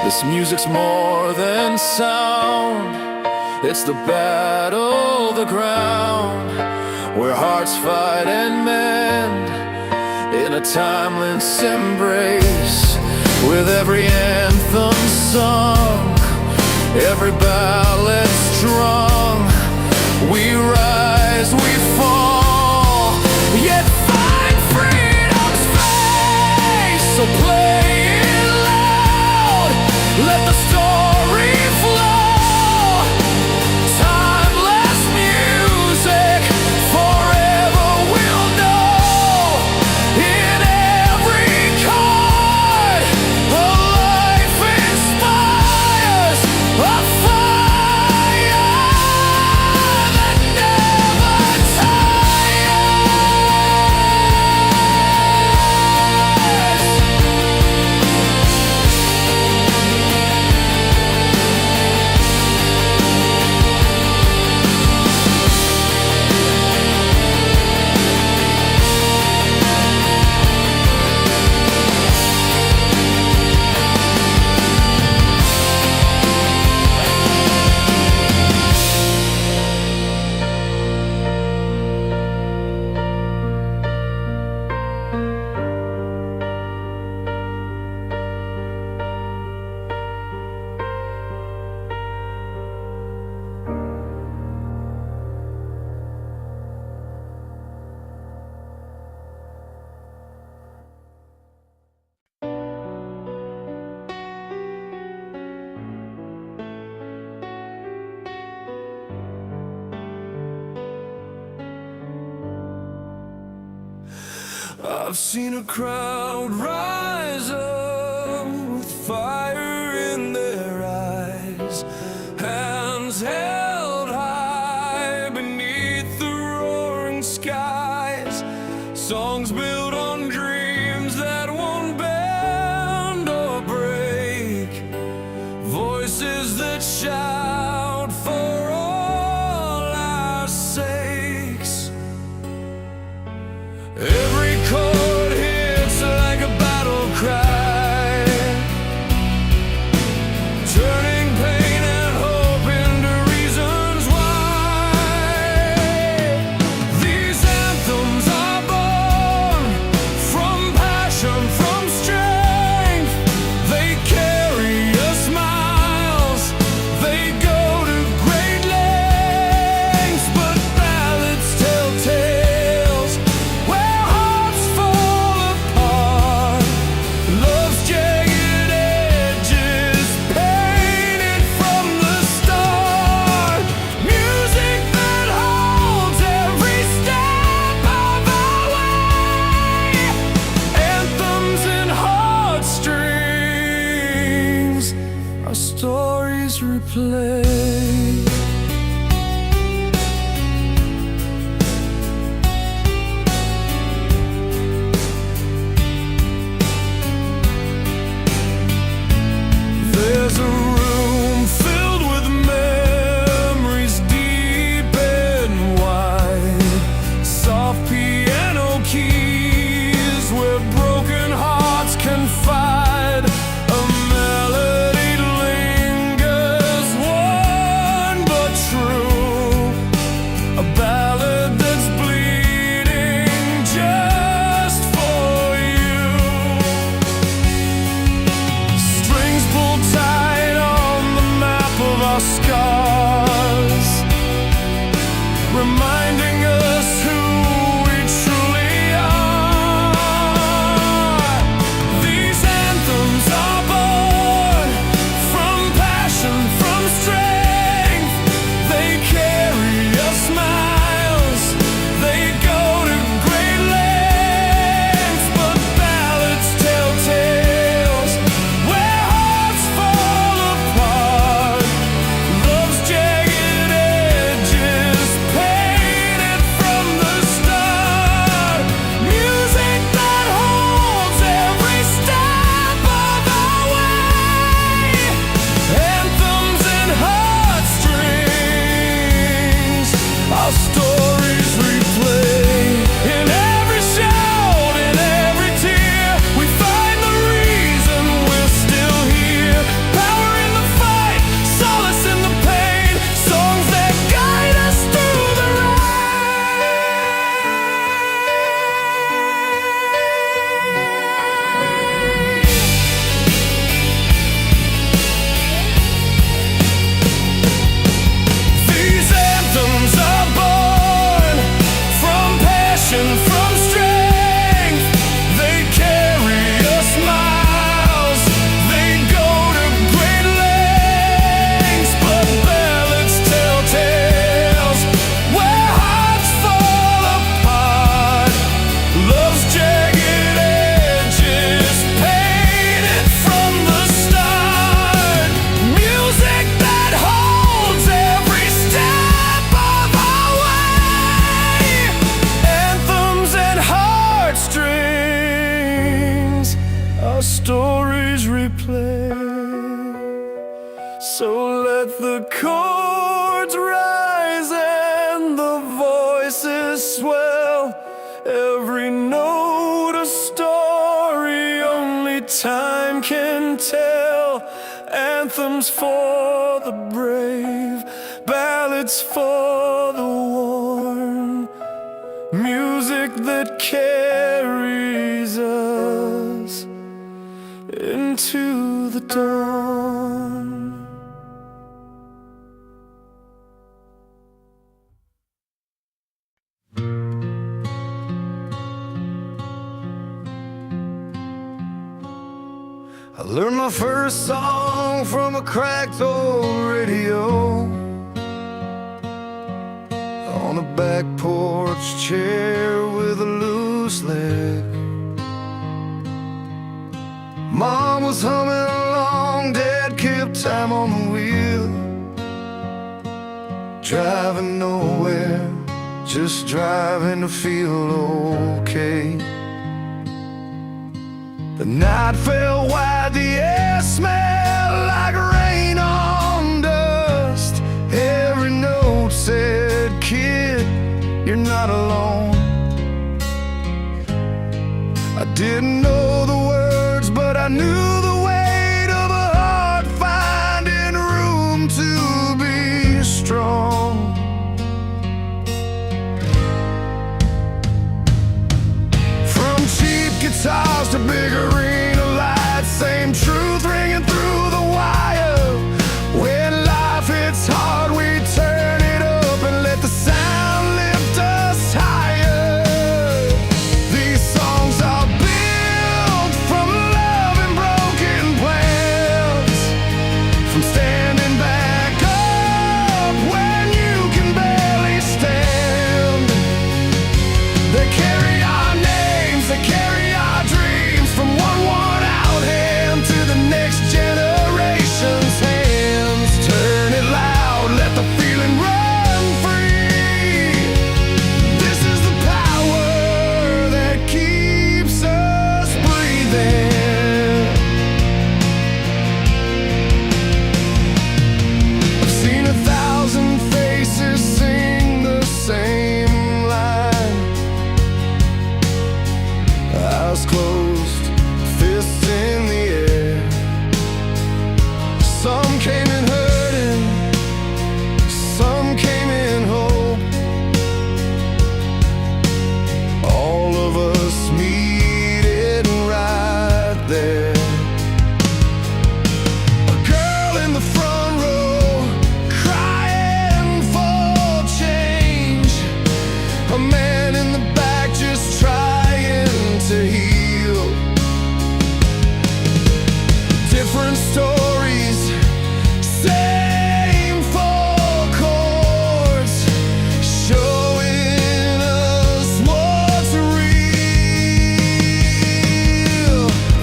This music's more than sound, it's the battle, the ground, where hearts fight and mend in a timeless embrace. With every anthem sung, every ballad strong, we rise, we fall, yet find freedom's face. So play it loud, let the story flow. Timeless music, forever we'll know. In every chord, a life I've seen a crowd rise up with fire in their eyes, hands held high beneath the roaring skies, songs built on dreams that won't bend or break, voices that shout for all our sakes. Every chord hits like a battle cry, turning pain and hope into reasons why. These anthems are born from passion, from strength. They carry us miles, they go to great lengths. But ballads tell tales where hearts fall apart, love's jagged edges painted from the start, music that holds every step of our way, anthems and heartstrings, our stories replay. There's a room filled with memories deep and wide, soft piano keys where broken hearts confide. A melody lingers, one but true, a ballad that's bleeding just for you. Strings pulled tight on the map of our scars, reminding us who we truly are. These anthems are born from passion, from strength. They carry us miles, they go to great lengths. But ballads tell tales where hearts fall apart, love's jagged edges painted from the start, music that holds every step of our way, anthems and heartstrings, our stories replay. In every shout, in every tear, we find the reason we're still here. Power in the fight, solace in the pain, songs that guide us through the These anthems are born from passion, from strength. They carry us miles, they go to great lengths. But ballads tell tales where hearts fall apart, love's jagged edges painted from the start, music that holds every step of our way, anthems and heartstrings, our stories replay. So let the chords rise and the voices swell, every note a story only time can tell. Anthems for the brave, ballads for the worn, music that carries us into the dawn. I learned my first song from a cracked old radio on a back porch chair with a loose leg. Mom was humming along, Dad kept time on the wheel. Driving nowhere, just driving to feel okay. The night fell wide, the air smelled like rain on dust. Every note said, kid, you're not alone. I didn't know the words, but I knew the weight of a heart finding room to be strong. From cheap guitars to big arena lights, same truth ringing through the wire. When life hits hard, we turn it up and let the sound lift us higher. These songs are built from love and broken plans, from standing back up when you can barely stand. They carry our names, they carry our dreams, from one worn out hand to the next generation's hands. Turn it loud, let the feeling run free. This is the power that keeps us breathing. I've seen 1,000 faces sing the same line, eyes closed, fists in the air. Some came in hurting, some came in hope. All of us meeting right there. A girl in the front row crying for change, a man in the back just trying to heal. Different stories, same four chords, showing us what's real.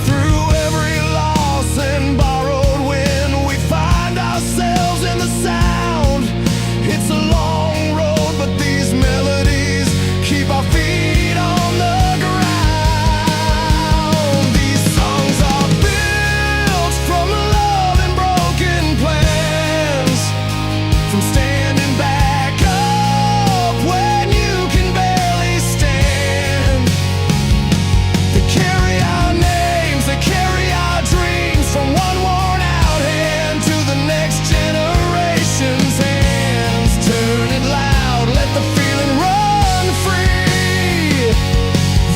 Through every loss and borrowed wind, we find ourselves in the sound. It's a long road, but these melodies keep our feet on the ground. These songs are built from love and broken plans, from standing back up when you can barely stand. They carry our names, they carry our dreams, from one worn out hand to the next generation's hands. Turn it loud, let the feeling run free.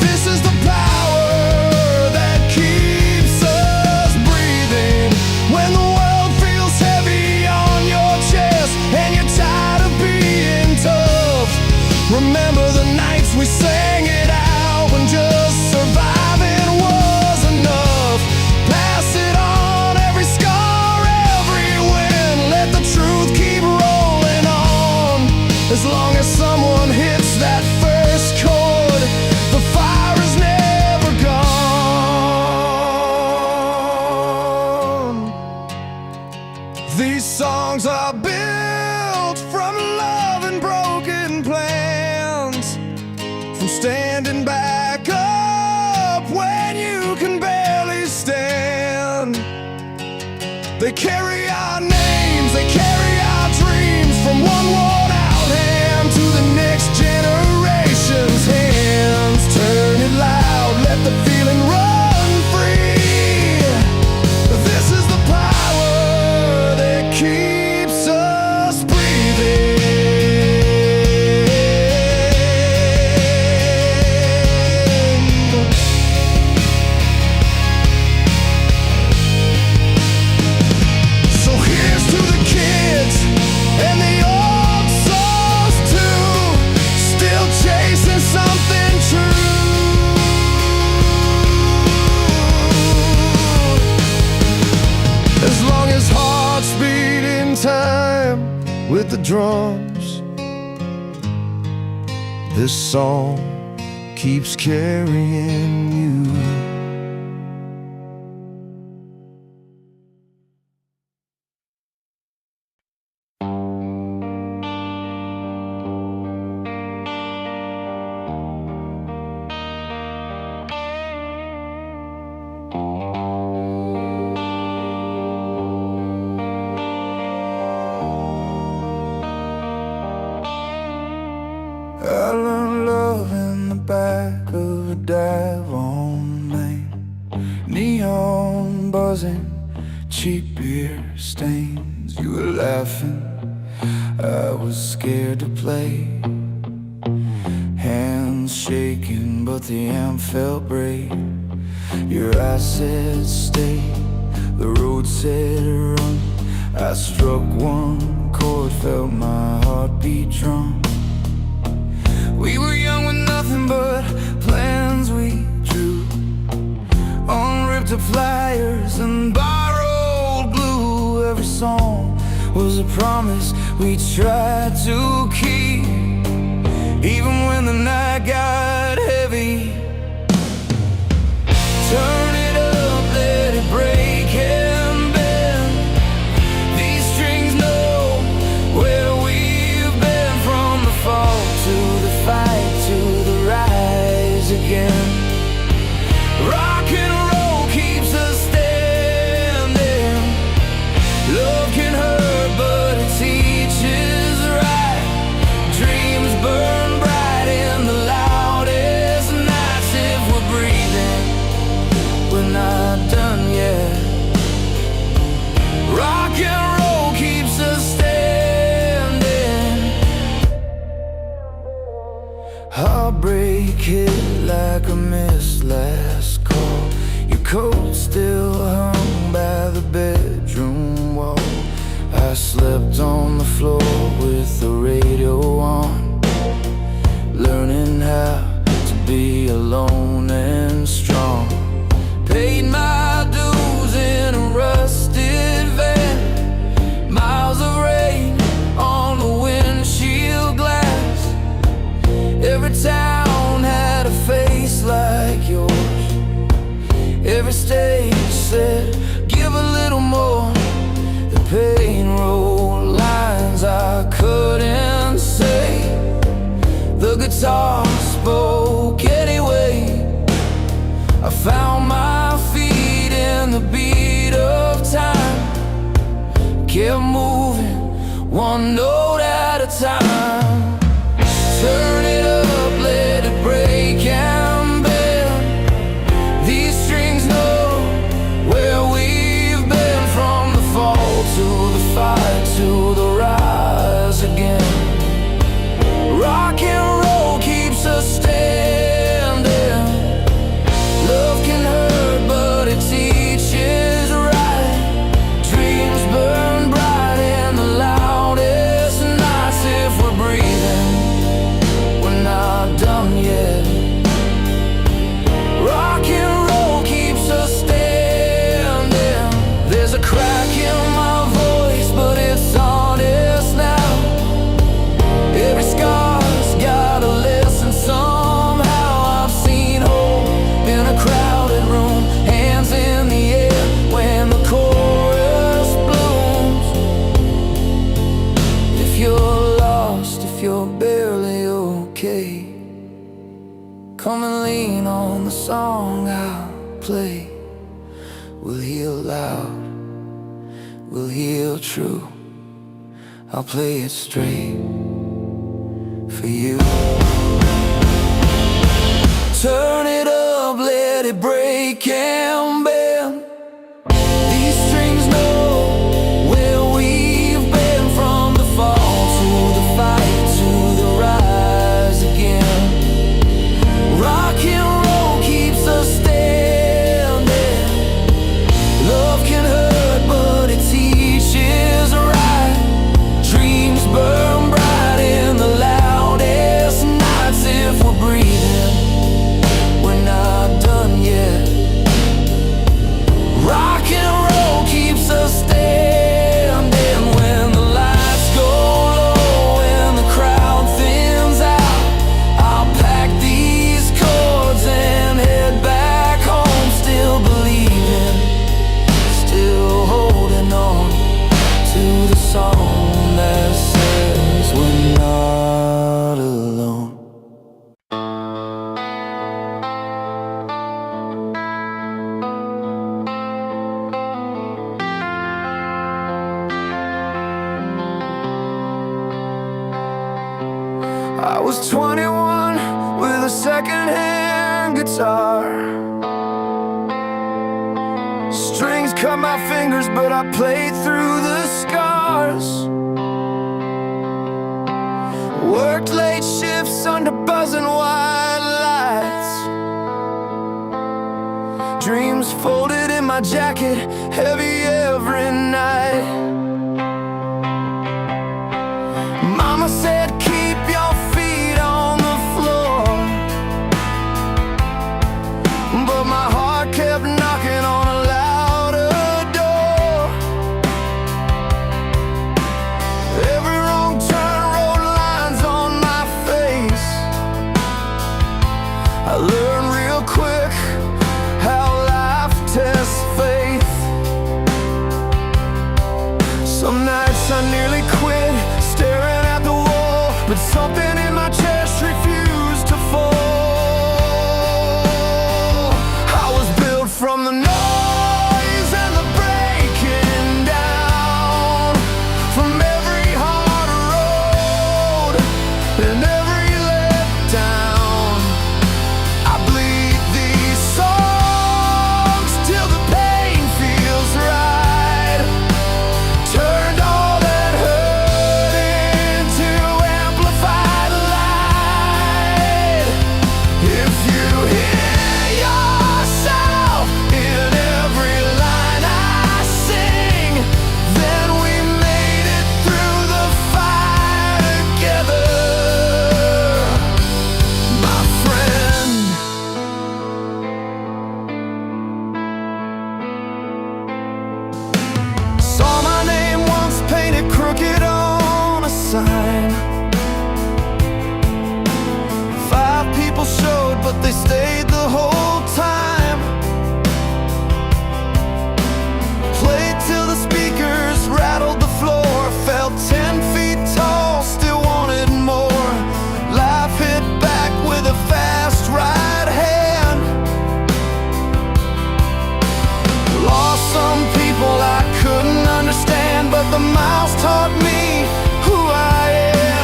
This is the power that keeps us breathing. When the world feels heavy on your chest and you're tired of being tough, remember the nights we sang it out when just surviving was enough. Pass it on, every scar, every win. Let the truth keep rolling on. As long as someone hits that first chord, the fire is never gone. These songs are built from love and broken plans, from standing back up when you can barely stand. They carry our names, they carry our dreams, from one worn out hand to the next generation's hands. Turn it loud, let the feeling run free. This is the power that keeps us breathing. So here's to the kids and the old souls too, still chasing something true. As long as hearts beat in time with the drums, this song keeps carrying you. beer stains. You were laughing, I was scared to play. Hands shaking, but the amp felt brave. Your eyes said stay, the road said run. I struck one chord, felt my heartbeat drum. We were young with nothing but plans we drew on ripped up flyers and borrowed glue. Every song was a promise we tried to keep, even when the night got heavy. Turn it up, let it break and bend. These strings know where we've been, from the fall to the fight to the rise again. Rock and roll keeps us standing. Love can hurt, but it teaches right. Dreams burn bright in the loudest nights. If we're breathing, we're not done yet. Rock and roll keeps us standing. Heartbreak hit like a missed last call. Your coat still hung by the bedroom wall. I slept on the floor with the radio on, learning how to be alone and strong. Paid my dues in a rusted van, miles of rain on the windshield glass. Every town had a face like yours. Every stage said, give a little more. The pain wrote lines I couldn't say. The guitar spoke anyway. I found my feet in the beat of time, kept moving one note at a time. Turn it up, let it break and bend. These strings know where we've been, from the fall to the fight to the rise again. Rock and roll keeps us standing. Love can hurt, but it teaches right. Dreams burn bright in the loudest nights. If we're breathing, we're not done yet. Rock and roll keeps us standing. There's a crack in my voice, but it's honest now. Every scar's got a lesson somehow. I've seen hope in a crowded room, hands in the air when the chorus blooms. If you're lost, if you're barely okay, come and lean on the song I'll play. We'll heal loud, we'll heal true. I'll play it straight for you. Turn it up, let it break and bend. These strings know where we've been, from the fall to the fight to the rise again. Rock and roll keeps us standing. Love can hurt, but it teaches right. Dreams burn bright in the loudest nights. If we're breathing, we're not done yet. Rock and roll keeps us standing. When the lights go low and the crowd thins out, I'll pack these chords and head back home. Still believing, still holding on to the song that says we're not alone. I was 21 with a second-hand guitar. Strings cut my fingers, but I played through the scars. Worked late shifts under buzzing white lights. Dreams folded in my jacket, heavy every night. Mama said, keep your feet on the floor, but my heart kept knocking on a louder door. Every wrong turn wrote lines on my face. I learned real quick how life tests faith. Some nights I nearly quit, staring at the wall, but something in my chest refused to fall. I was built from the noise and the breaking down, from every hard road and every letdown. I bleed these songs till the pain feels right. Turned all that hurt into amplified light. If you hear yourself in every line I sing, then we made it through the fire together, my friend. Saw my name once painted crooked on a sign. 5 people showed, but they stayed the whole time. Played till the speakers rattled the floor. Felt 10 feet tall, still wanted more. Life hit back with a fast right hand. Lost some people I couldn't understand, but the miles taught me who I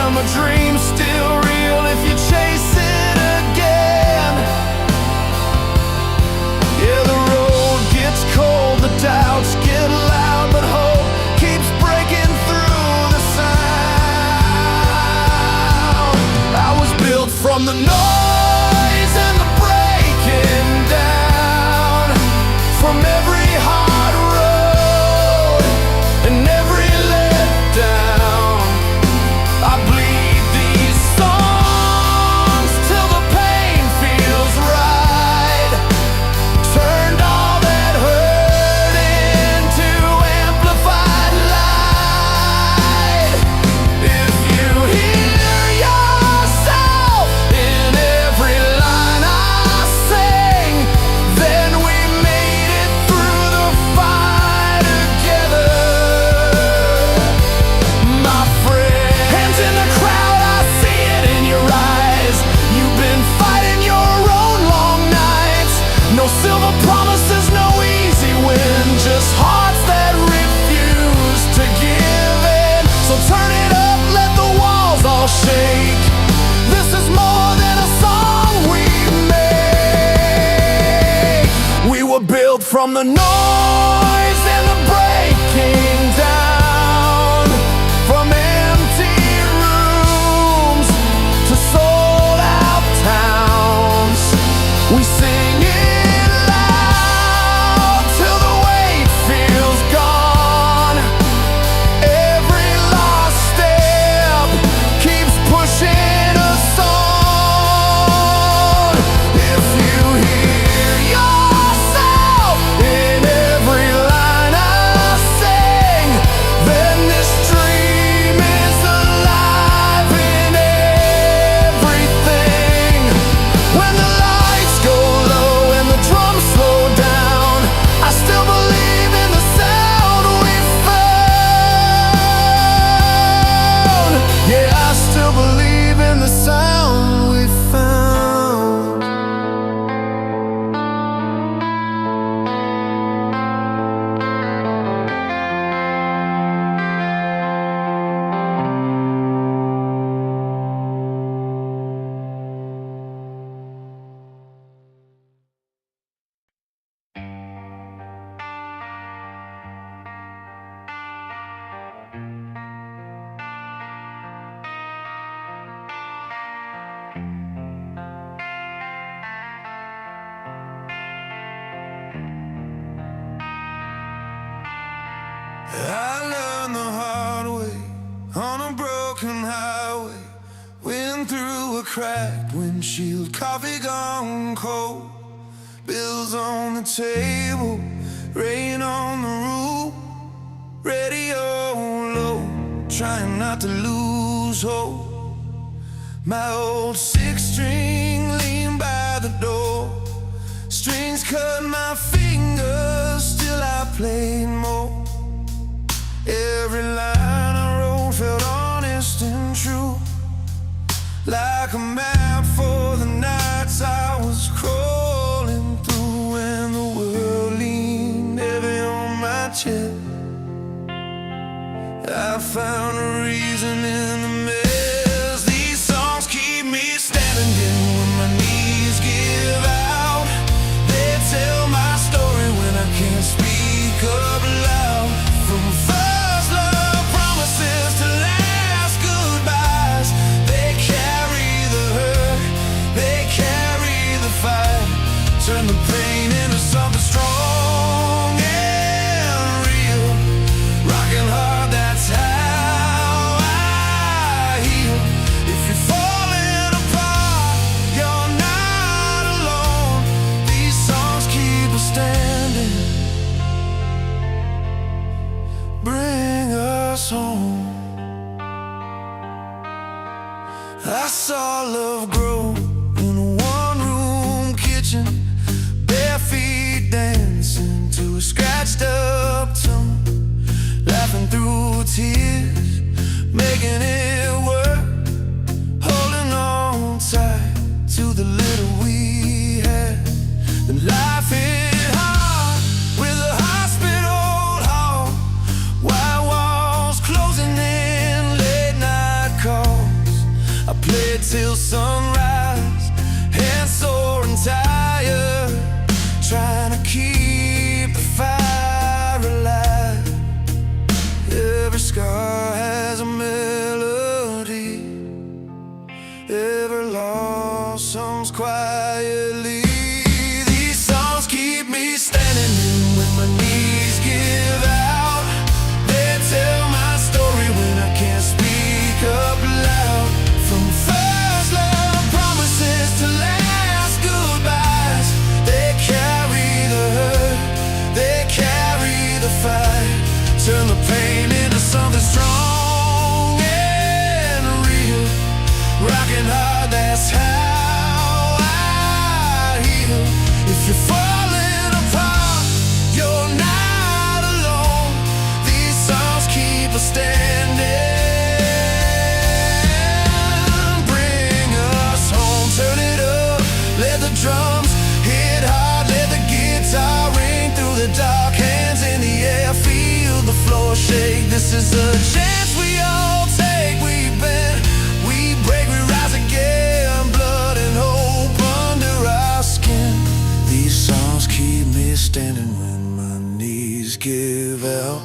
am. A dream still real if you chase it again. Yeah, the road gets cold, the doubts get loud, but hope keeps breaking through the sound. I was built from the noise and the breaking down, from every hard road and every letdown. I bleed these songs till the pain feels right. Turned all that hurt into amplified light. If you hear yourself in every line I sing, then we made it through the fire together, my friend. Hands in the crowd, I see it in your eyes. You've been fighting your own long nights. No silver promises, no easy win, just hearts that refuse to give in. So turn it up, let the walls all shake. This is more than a song we make. We were built from the noise and the breaking down, from empty rooms to sold out towns. We sing it loud till the weight feels gone. Every lost step keeps pushing us on. If you hear yourself in every cracked windshield, coffee gone cold, bills on the table, rain on the roof, radio low, trying not to lose hope. My old six-string leaned by the door, strings cut my fingers, still I played more. Every line I wrote felt honest and true, like a map for the nights I was crawling through. When the world leaned heavy on my chest, I found a reason in the mess. These songs keep me standing even when my knees give out. They tell my story when I can't speak up loud. From first love promises to last goodbyes, they carry the hurt, they carry the fight. Turn the pain into something strong and real. Rocking hard, that's how I heal. If you're falling apart, you're not alone. These songs keep us standing, bring us home. I saw love grow in a one-room kitchen, bare feet dancing to a scratched up tune, laughing through tears, making it work, holding on tight to the little we had. Then life hit hard with a hospital hall, white walls closing in, late night calls. I played till sunrise, hands sore and tired, trying to keep the fire alive. Every scar has a melody, every lost song's quietly. These songs keep me standing even when my knees give out. They tell my story when I can't speak up loud. From first love promises to last goodbyes, they carry the hurt, they carry the fight. Turn the pain into something strong and real. Rocking hard, that's how I heal. If you're falling apart, you're not alone. These songs keep us standing, bring us home. Turn it up, let the drums hit hard, let the guitar ring through the dark. Hands in the air, feel the floor shake. This is a chance we all take. We bend, we break, we rise again. Blood and hope under our skin. These songs keep me standing when my knees give out.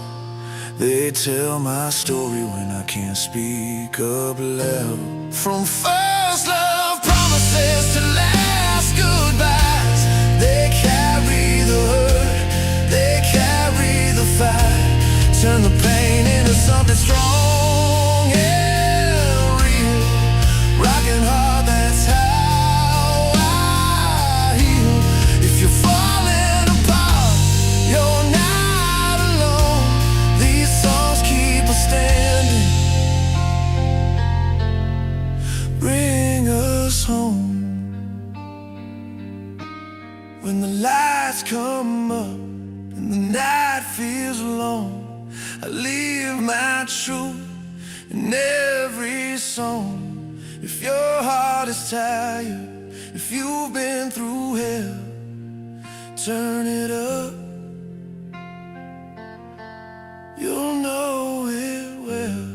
They tell my story when I can't speak up loud. From first love promises to last goodbyes, they carry the hurt, they carry the fight. Turn the pain into something strong and real. Rocking hard, that's how I heal. If you're falling apart, you're not alone. These songs keep us standing, bring us home. When the lights come up and the night feels long, I leave my truth in every song. If your heart is tired, if you've been through hell, turn it up, you'll know it well.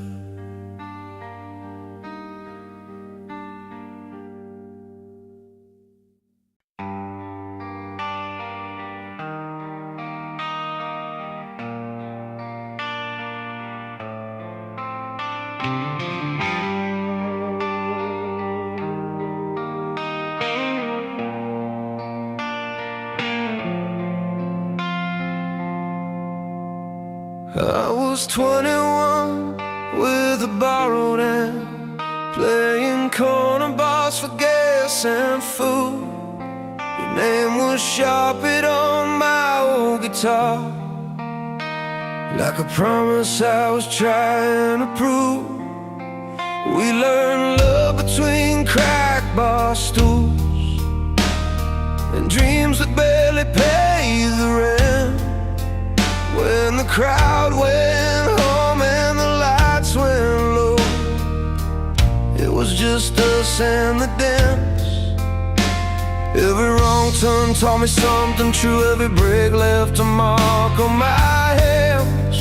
I was 21 with a borrowed hand, playing corner bars for drinks and food. Your name was sharpened on my old guitar, like a promise I was trying to prove. We learned love between crack bar stools and dreams that barely pay the rent. When the crowd went home and the lights went low, it was just us and the dance. Every wrong turn taught me something true. Every break left a mark on my hands.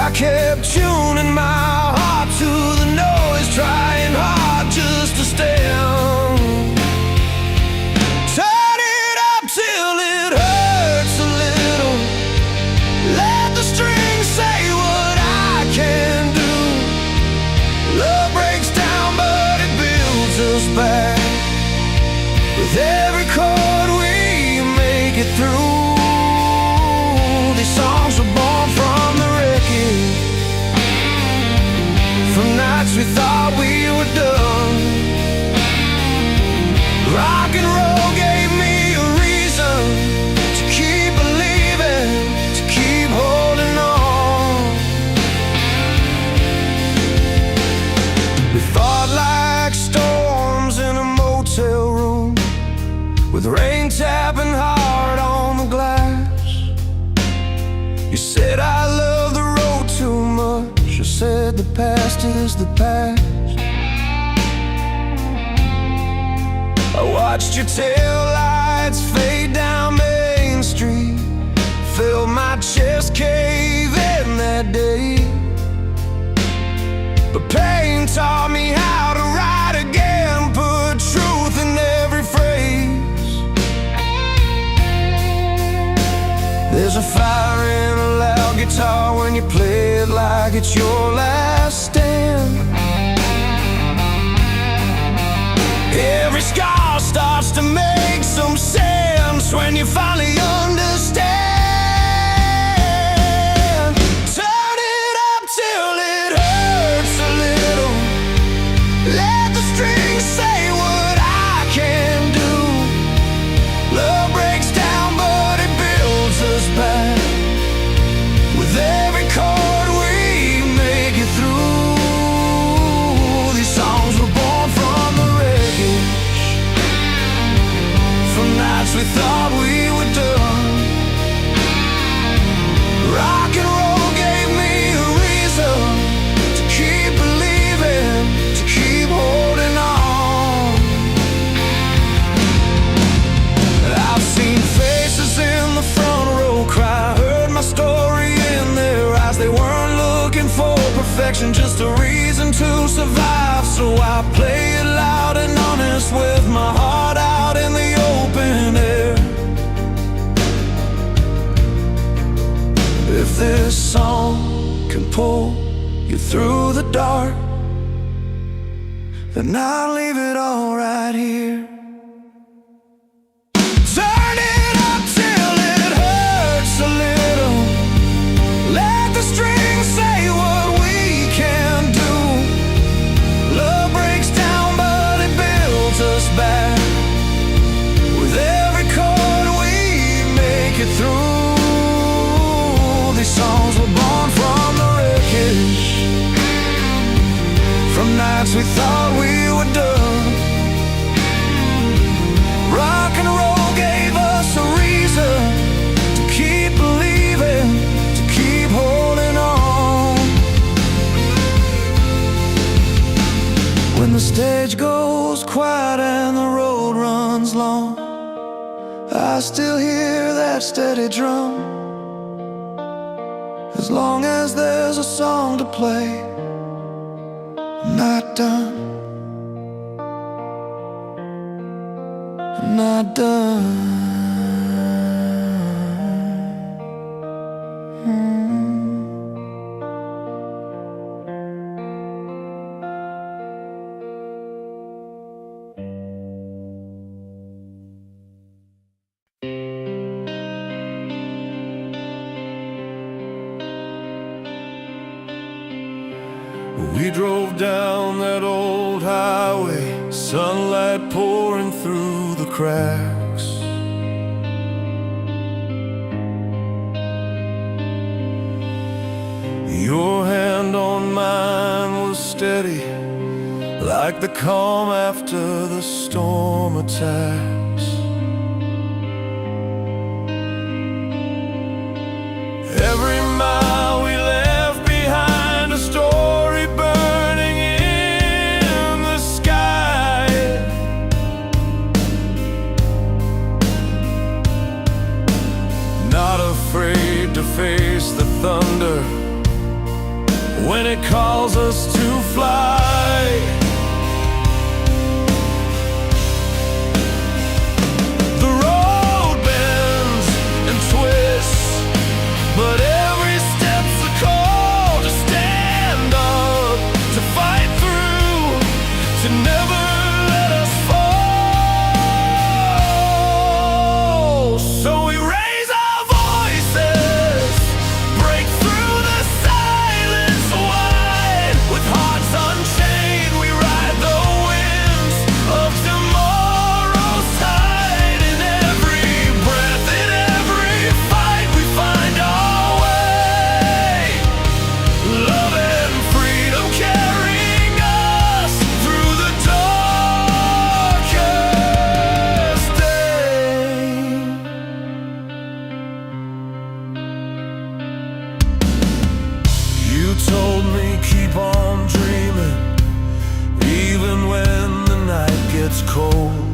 I kept tuning my heart to the noise, trying hard just to stand. Turn it up till it hurts a little. Let the strings say what I can do. Love breaks down but it builds us back. With every chord we make it through. These songs were born from the wreckage, from nights we thought we were done. Rock and roll gave me a reason to keep believing, to keep holding on. We fought like storms in a motel room, with rain tapping hard on the glass. You said I love the road too much. I said the past is the past. I watched your taillights fade down Main Street, felt my chest cave in that day. But pain taught me how to write again, put truth in every phrase. There's a fire in a loud guitar when you play it like it's your last stand. Every scar starts to make some sense when you finally understand. Turn it up till it hurts a little. Let the strings say what I can do. Love breaks down but it builds us back. With every chord we make it through. These songs were born from the wreckage, from nights we thought we were done. Rock and roll gave me a reason to keep believing, to keep holding on. I've seen faces in the front row cry, heard my story in their eyes. They weren't looking for perfection, just a reason to survive. So I play it loud and honest, with my heart out in the open air. If this song can pull you through the dark, then I'll leave it all right here. Turn it up till it hurts a little. Let the strings say what we can do. Love breaks down but it builds us back. With every chord we make it through. These songs were born from the wreckage, from nights we thought we were done. Rock and roll gave us a reason to keep believing, to keep holding on. When the stage goes quiet and the road runs long, I still hear that steady drum. As long as there's a song to play, I'm not done. I'm not done. We drove down that old highway, sunlight pouring through the cracks. Your hand on mine was steady, like the calm after the storm attacks. Every mile we left behind a story burning in the sky. Not afraid to face the thunder when it calls us to fly. The road bends and twists, but every step's a call to stand up, to fight through, to never let us fall. So we raise our voices, break through the silence wide. With hearts unchained, we ride the winds of tomorrow's tide. In every breath, in every fight, we find our way. Love and freedom carrying us through the darkest day. You told me keep on dreaming, even when the night gets cold.